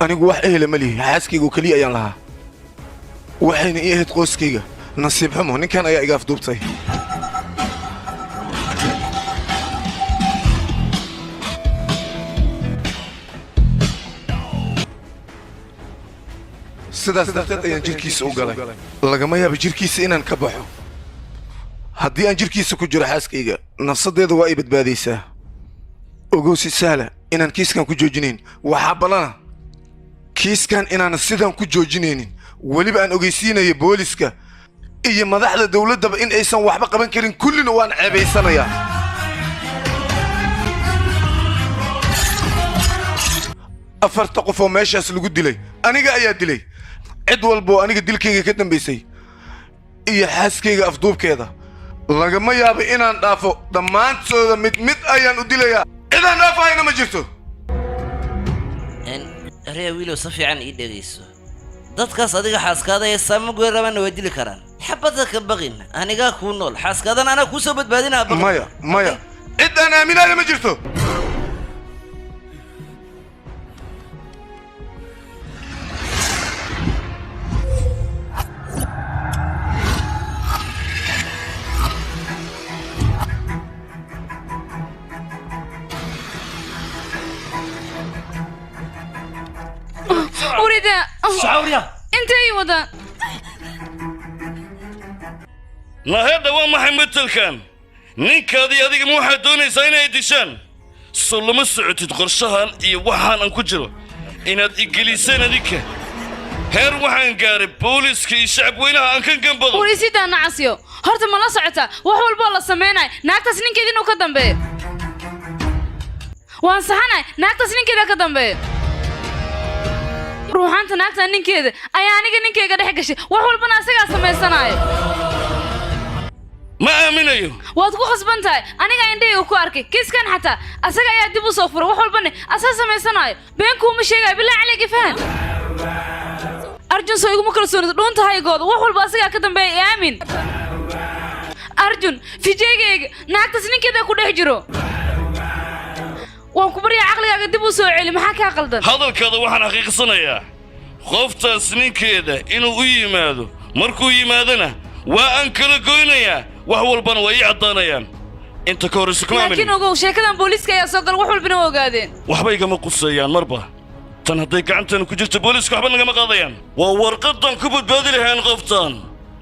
anigu wax ehela ma lihi xaaskaygu keliya ayaan lahaa waxayna ii ahayd qoyskayga nasiib xumo ninkan ayaa iga afduubtay sidaas darteed ayaan jirkiisa u galay lagama yaabo jirkiisa inaan ka baxo haddii aan jirkiisa ku jiro xaaskayga nafsaddeeda waa ay badbaadaysaa ogow si sahla inaan kiiskan ku joojinayn waxaa ballana kiiskan inaan sidan ku joojinaynin weliba aan ogeysiinayo booliska iyo madaxda dawladdaba in aysan waxba qaban karin kullina waan ceebaysanayaa afarta qof oo meeshaas lagu dilay aniga ayaa dilay cid walboo aniga dilkayga ka dambaysay iyo xaaskayga afduubkeeda lagama yaabo inaan dhaafo dhammaantooda mid mid ayaan u dilayaa cidaan dhaafahayna ma jirto reer wiilow si fiican ii dhegayso dadkaas adiga xaaskaada ee saamagoy rabanna waa dili karaan xabadda ka baqin anigaa kuu nool xaaskaadan anaa kuu soo badbaadinaa maya cid aan aaminaaya ma jirto وريدا انت اي وضع نهيدا وما مثل كان نينك هذه هذيك مو حدوني زين ايديشان سلم السعودي تقرشهان اي وحان ان كجرو ان انجليزين هذيك heer waxaan gaaray booliiska iyo shacabweynaha aan kan ganbado warisidaa nacasiyo horta ma la socota wax walboo la samaynayo naagtaas ninkeeda inuu ka dambeeyo waan saxanahay naagtaas ninkeeda ka dambeeyo ruuxaanta naagta ninkeeda ayaa aniga ninkeyga dhex gashay wax walbana asagaa samaysanaayo ma aaminayo waad ku khasban tahay aniga indhahayga ku arkay kiiskan xataa asaga ayaa dib u soo furay wax walbana asaa samaysanaayo beenkuuma sheegaayo bilaa caleyga fahan arjun soo iguma kalsoonid dhuunta haygooda wax walba asagaa ka dambeeya aamin arjun fijeegayga naagtaas ninkeeda ku dhex jiro waan ku baryaa caqligaaga dib u soo celi maxaa kaa qaldan hadalkaada waxaan xaqiiqsanayaa qoftaas ninkeeda inuu u yimaado markuu yimaadana waa aan kala goynayaa wax walbana waa ii caddaanayaan inta ka horraysa kuma aamin laakiin ogow sheekadan booliiska ayaa soo gal wax walbana waa ogaadeen waxba igama quseeyaan marba tan hadday gacantan ku jirto booliiska waxba nagama qaadayaan waa warqadan ku badbaadi lahayn qoftan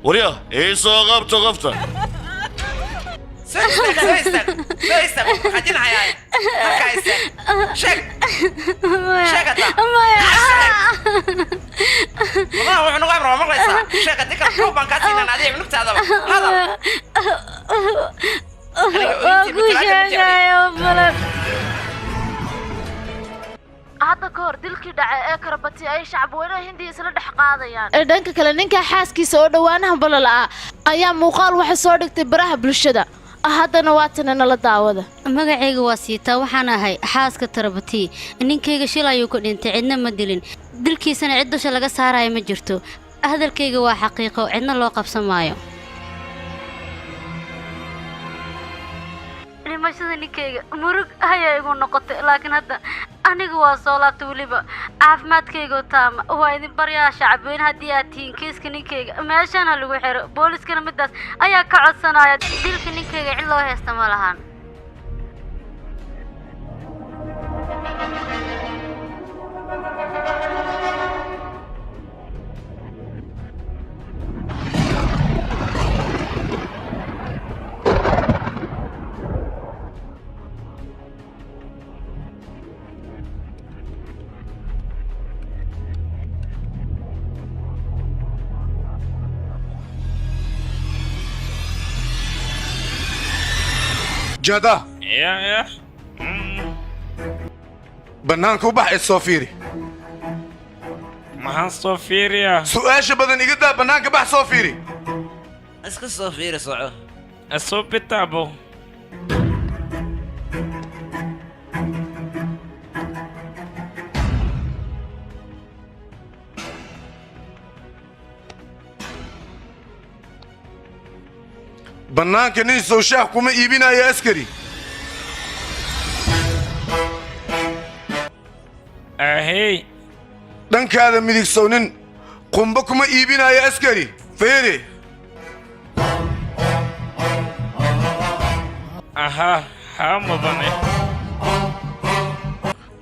waryaa ii soo qabto qofta hadda ka hor dilkii dhacay ee karabati ay shacabweynaha hindiya isla dhex qaadayaan dhanka kale ninka xaaskiisa oo dhowaanaha balala ah ayaa muuqaal waxa soo dhigtay baraha bulshada haddana waatana nala daawada magacayga waa siitaa waxaan ahay xaaska tarabati ninkayga shil ayuu ku dhintay cidna ma dilin dilkiisana cid dusha laga saarayo ma jirto hadalkayga waa xaqiiqo cidna loo qabsan maayo dhimashada ninkayga murug ayaa igu noqotay laakiin hadda aniga waa soo laabtay weliba caafimaadkayga taama waa idin baryaa shacabweyne haddii aad tihiin kiiska ninkayga meeshana lagu xiro booliiskana midaas ayaa ka codsanaya dilka ninkayga cid loo haysta ma lahan jada ya bannaanka u bax soo fiiri maxaan soo fiiriyaa su'aasha badan iga daa bannaanka bax soo fiiri iska soo fiiri soco asoo bitaabo bannaanka nin soo shaah kuma iibinaya askari ahey dhankaada midigsow nin qumba kuma iibinaya askari fiiri aha haa mudane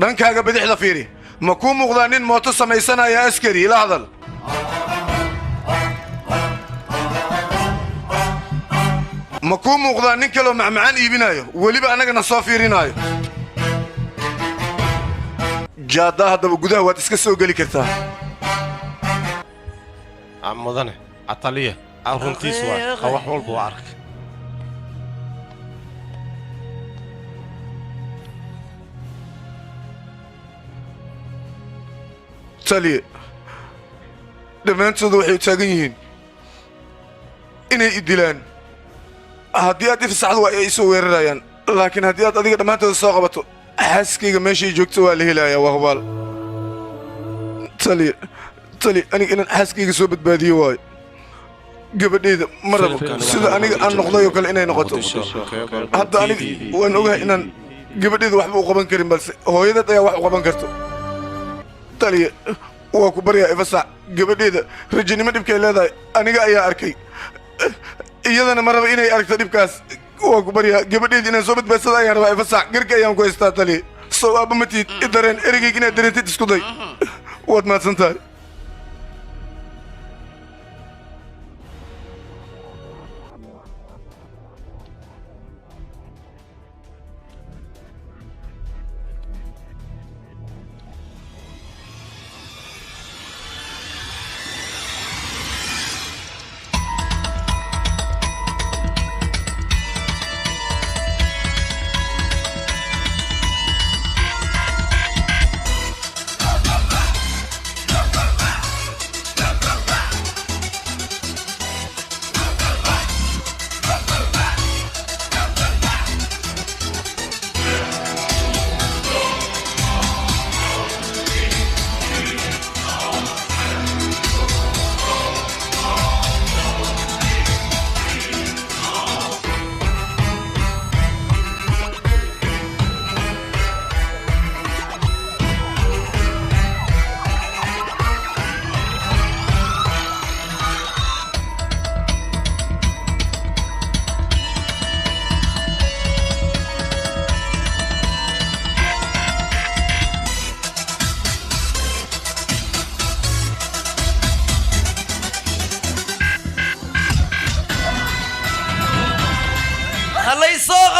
dhankaaga bidixda fiiri ma kuu muuqdaa nin mooto samaysanaya askari ila hadal ma kuu muuqdaa nin kaloo macmacaan iibinaayo weliba annagana soo fiirinaayo jaaddaa haddaba gudaha waad iska soo geli kartaa mudane ataliya runtiis waa wax walba waa arkay taliye dhammaantooda waxay taagan yihiin inay i dilaan haddii aad ifasaxdo waa ay soo weerarayaan laakiin haddii aad adiga dhammaantooda soo qabato xaaskayga meeshay joogto waa la helayaa waa hubaal taliye aniga inaan xaaskayga soo badbaadiyo waayo gabadhayda ma rabo sida aniga aan noqday oo kale inay noqoto hadda aniga waan ogahay inaan gabadhayda waxba u qaban karin balse hooyadeed ayaa wax u qaban karto taliye waa ku baryaa ifasax gabadhayda rajanimo dhibkay leedahay aniga ayaa arkay iyadana ma raba inay aragto dhibkaas waa ku baryaa gabadhayda inaan soo badbaadsada ayaan rabaa ifasax garka ayaan ku haystaa taliye sow aabba matiid i dareen ereygayga inaad dareentid isku day waad mahadsan tahay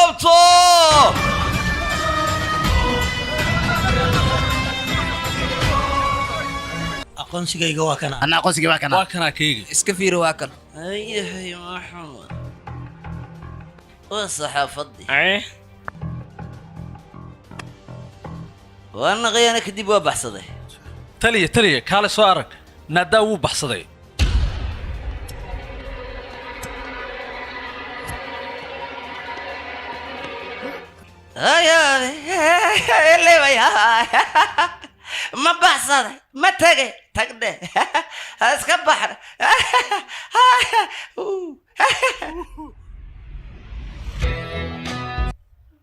qabto aqoonsigayga waa kana أنا أقول سكيبا كنا waa kanaa keyga iska fiiri waa kan ayahay maxamed waa saxaafadii أي waana qiyaana kadib waa baxsaday taliya kaale soo arag naadaa wuu baxsaday ma baxsaday ma tegay tagdhe iska baxda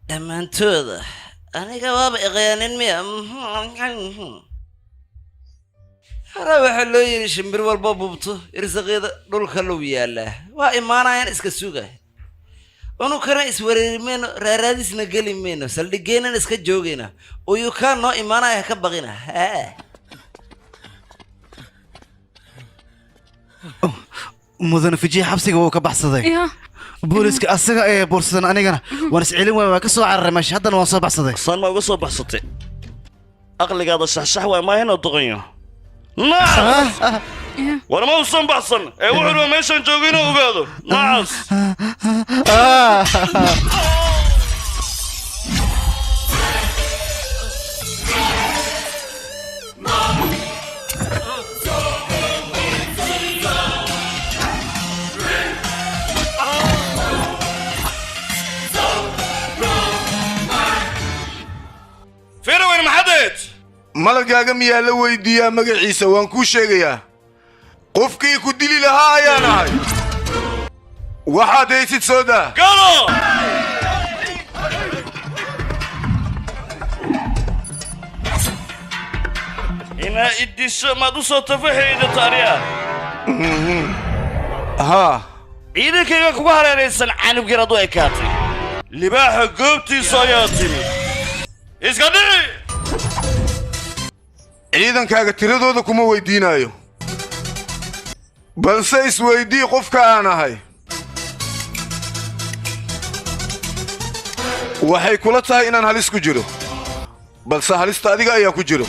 dhammaantooda aniga waaba iqyaanin miya hore waxaa loo yidhi shimbir walba bubto irsaqeeda dhulka low yaallaa waa imaanayaan iska suga unukana iswareeri mayno raaraadisna geli mayno saldhigeenan iska joogayna uyukaan noo imaanaya ka baqina مدن فيجي حبسك وهو كبحصدي بوليسك أسرع إيه بورصنا أنا ونسألين وين كسر على الرمش هذا اللي وصل بحصدي صار ما وصل بحصتي أغلى قاعد الشحشح وما هنا طغيان نعم وانا ما وصل بحصن ايه وحلو ميشان جوغينو وقادو نعم فين وين محدد malagaaga miyaa la weydiiyaa magaciisa waan kuu sheegayaa qofkii ku dili lahaa ayaan ahay waxaad haysid soo daa galo inaa idisho maad u soo tafaxayda taariya haa ciidankayga kugu hareeraysan canug yar adu ekaatay libaaxa goobtiisa ayaa timi iska dhici ciidankaaga tiradooda kuma weydiinaayo balse isweydii qofka aan ahay waxay kula tahay inaan halis ku jiro balse halista adiga ayaa ku jiro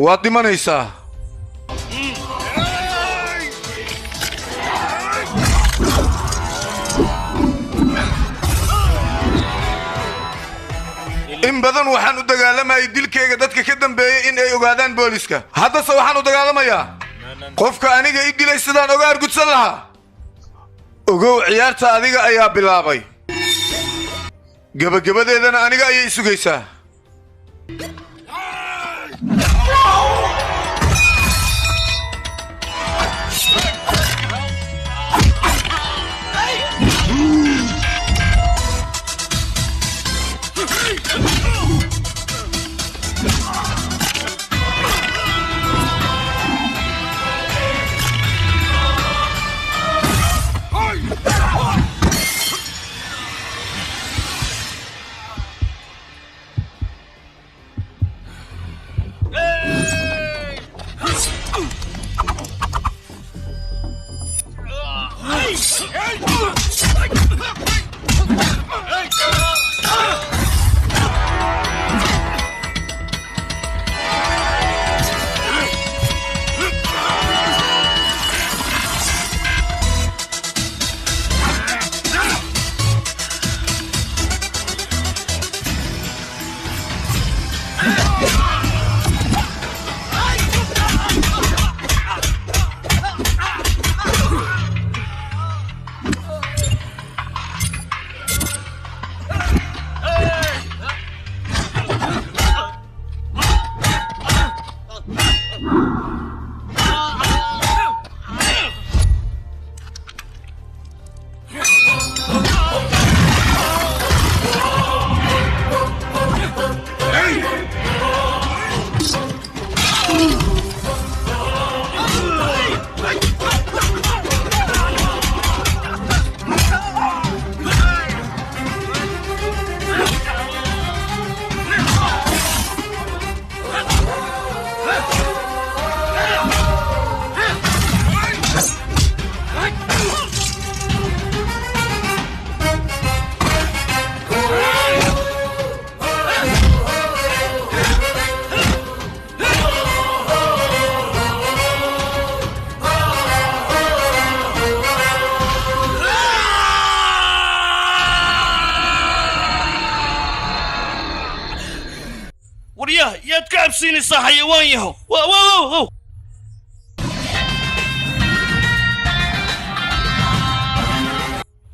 waad dhimanaysaa in badan waxaan u dagaalamayay dilkayga dadka ka dambeeyay in ay ogaadaan booliska haddase waxaan u dagaalamayaa qofka aniga i dilay sidaan oga argudsan lahaa ogow ciyaarta adiga ayaa bilaabay gebagabadeedana aniga ayay sugaysaa siinaysaa xayawaan yahow wow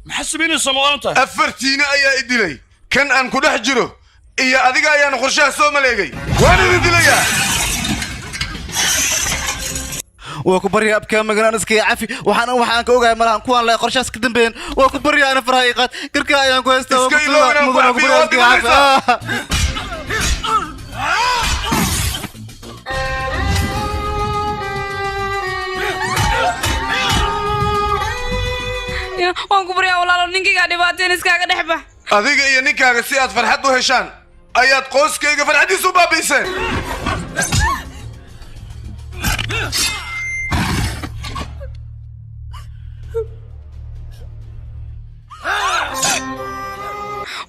maxaa samaynaysaa maalinta afartiina ayaa i dilay kan aan ku dhex jiro iyo adiga ayaan qorshaha soo maleegay waan idin dilayaa waa ku baryaa abkaa magalaan iskaga cafi waxaan ka ogahay malahan kuwaan le qorshaas ka dambeeyeen waa ku baryaa ana faraha ii qaad garkaa ayaan ku haystaa iska ilowinaan ku cafiyo waa dimanaysaa waan ku baryaa walaalo ninkaygaa dhibaateen iskaaga dhex bax adiga iyo ninkaaga si aad farxad u heshaan ayaad qoyskayga farxaddiisa u baabi'iseen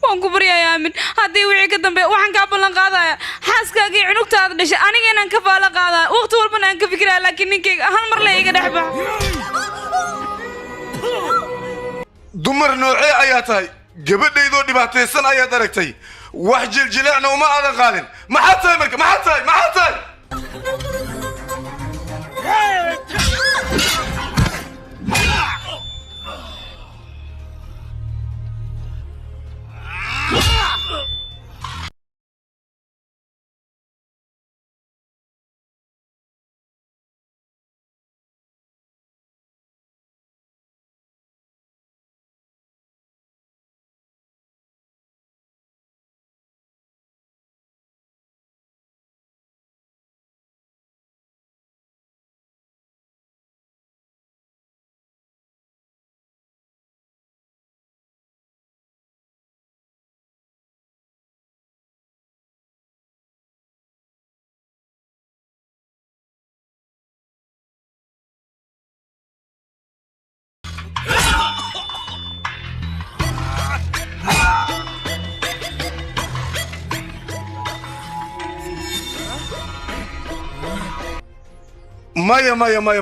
waan ku baryayaa aamin haddii wixii ka dambe waxaan kaa ballan qaadaya xaaskaaga iyo cunugtaada dhashay aniga inaan ka faala qaadaya waqti walbana aan ka fikiraya laakiin ninkayga hal mar le iga dhex bax dumar noocee ayaa tahay gabadhaydoo dhibaataysan ayaad aragtay wax jiljileecna uma aadan qaadin maxaad tahay marka maxaad tahay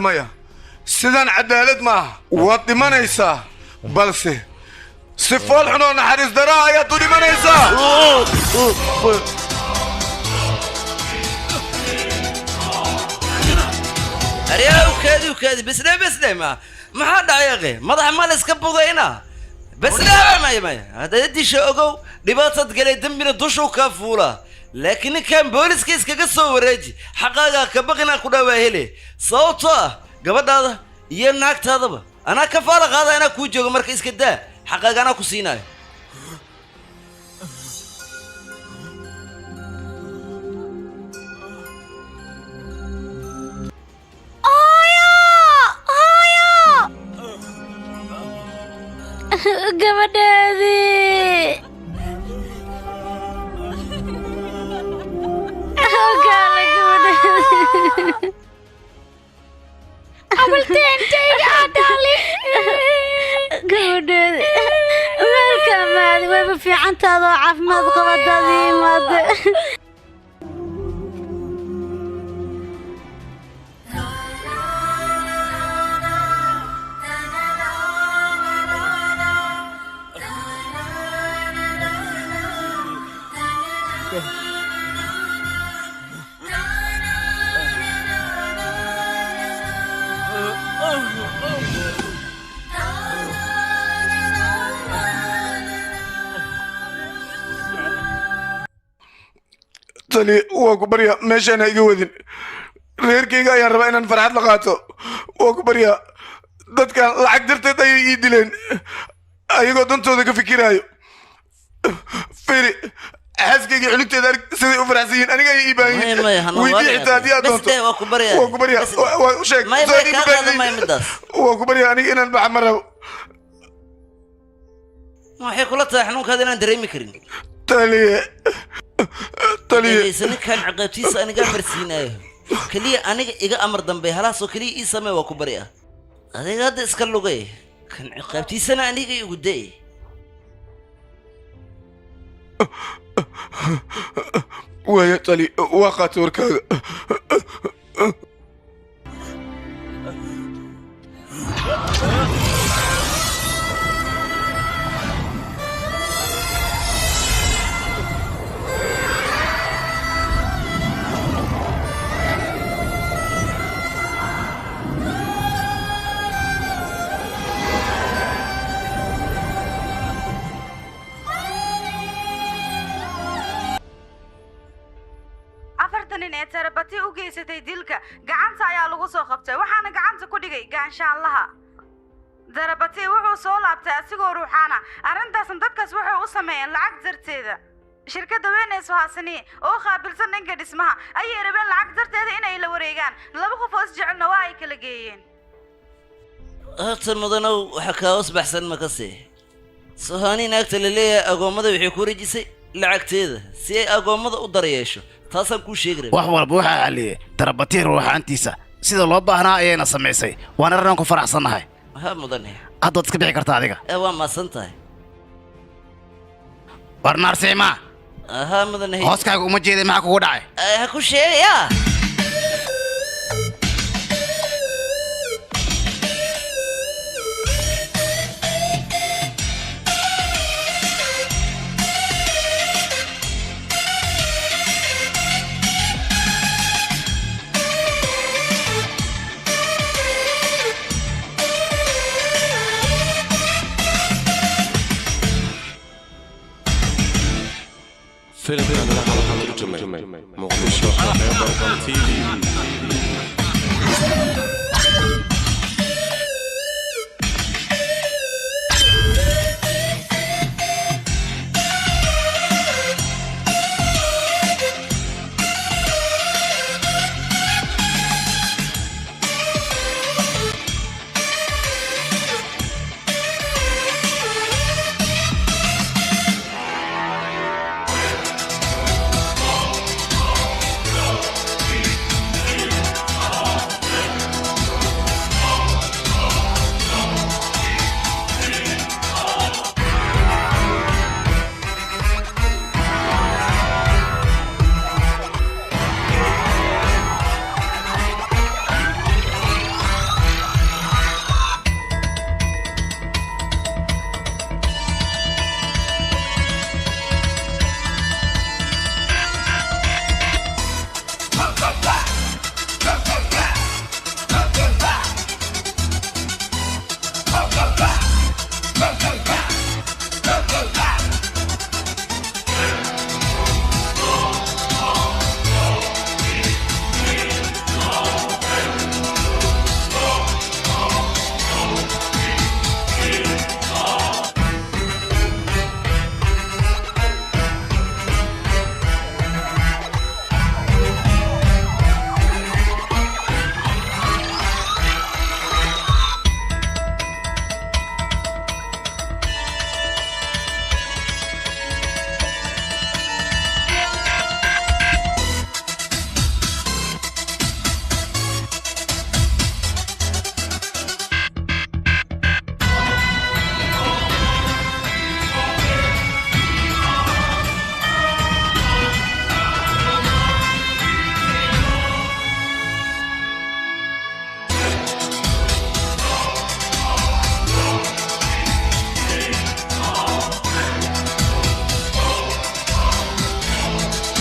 maya sidaan cadaalad maaha waad dhimanaysaa balse si fool xun oo naxariis daraa ayaad u dhimanaysaa aryaa ukaadi besle ma maxaa dhacay madaxa ma la iska budayna besle maya hadda disha ogow dhibaatad galay dambina dushu ka fuula laakiin ninkan booliska iskaga soo wareeji xaqaaga ka baqina ku dhawaa hele sababtoo ah gabadhaada iyo naagtaadaba anaa ka faala qaada anaa kuu joogo marka iska daa xaqaaga anaa ku siinayo gabadhaadii abulteentayga adhaali gabadhaadi weelka maadi wayba fiicantaadoo caafimaad qabadaadii imaade tani waa ku baryaa meeshaan ha iga wadin reerkayga ayaan rabaa inaan farxad la qaato waa ku baryaa dadkan lacag darteed ayay ii dileen ayagoo dantooda ka fikiraayo firi xaaskayga cunugteeda arg siday u faraxsan yihiin aniga ayay ii baahan yihiin weydii xitaa haddii aad doonto waa ku baryaa waa u sheeg waa ku baryaa aniga inaan baxa ma rabo waxay kula tahay xanuunkaada inaan dareemi karin taliye ninkan ciqaabtiisa aniga marsiinayo keliya aniga iga amar dambe halaasoo keliya ii samee waa ku baryaa adiga hadda iska lugay kan ciqaabtiisana aniga igu day waaya tali waa qaatay warkaaga darabatii u geysatay dilka gacanta ayaa lagu soo qabtay waxaana gacanta ku dhigay gaanshaanlaha darabatii wuxuu soo laabtay asigoo ruuxaana arrintaasna dadkaas waxay u sameeyeen lacag darteeda shirkadda weyn ee Suhasini oo qaabilsan dhanka dhismaha ayay rabeen lacag darteeda inay la wareegaan laba qof oo isjecelna waa ay kala geeyeen horta mudanow waxa kaa hoos baxsan ma kasi Suhani naagta la leeyahay agoommada waxay ku wareejisay lacagteeda si ay agoommada u daryeesho taasaan kuu sheegi rabay wax walba waxaa xaliyey darabatii ruuxaantiisa sida loo baahnaa ayayna samaysay waana arrin ku faraxsannahay ha mudane haddaad iska bixi kartaa adiga waa maasan tahay warnaar siimaa aha mudane hooskaaga uma jeeday maxaa kugu dhacay ha ku sheegaya فيلم أنا على حلقة جمع مقدشة حياة تي في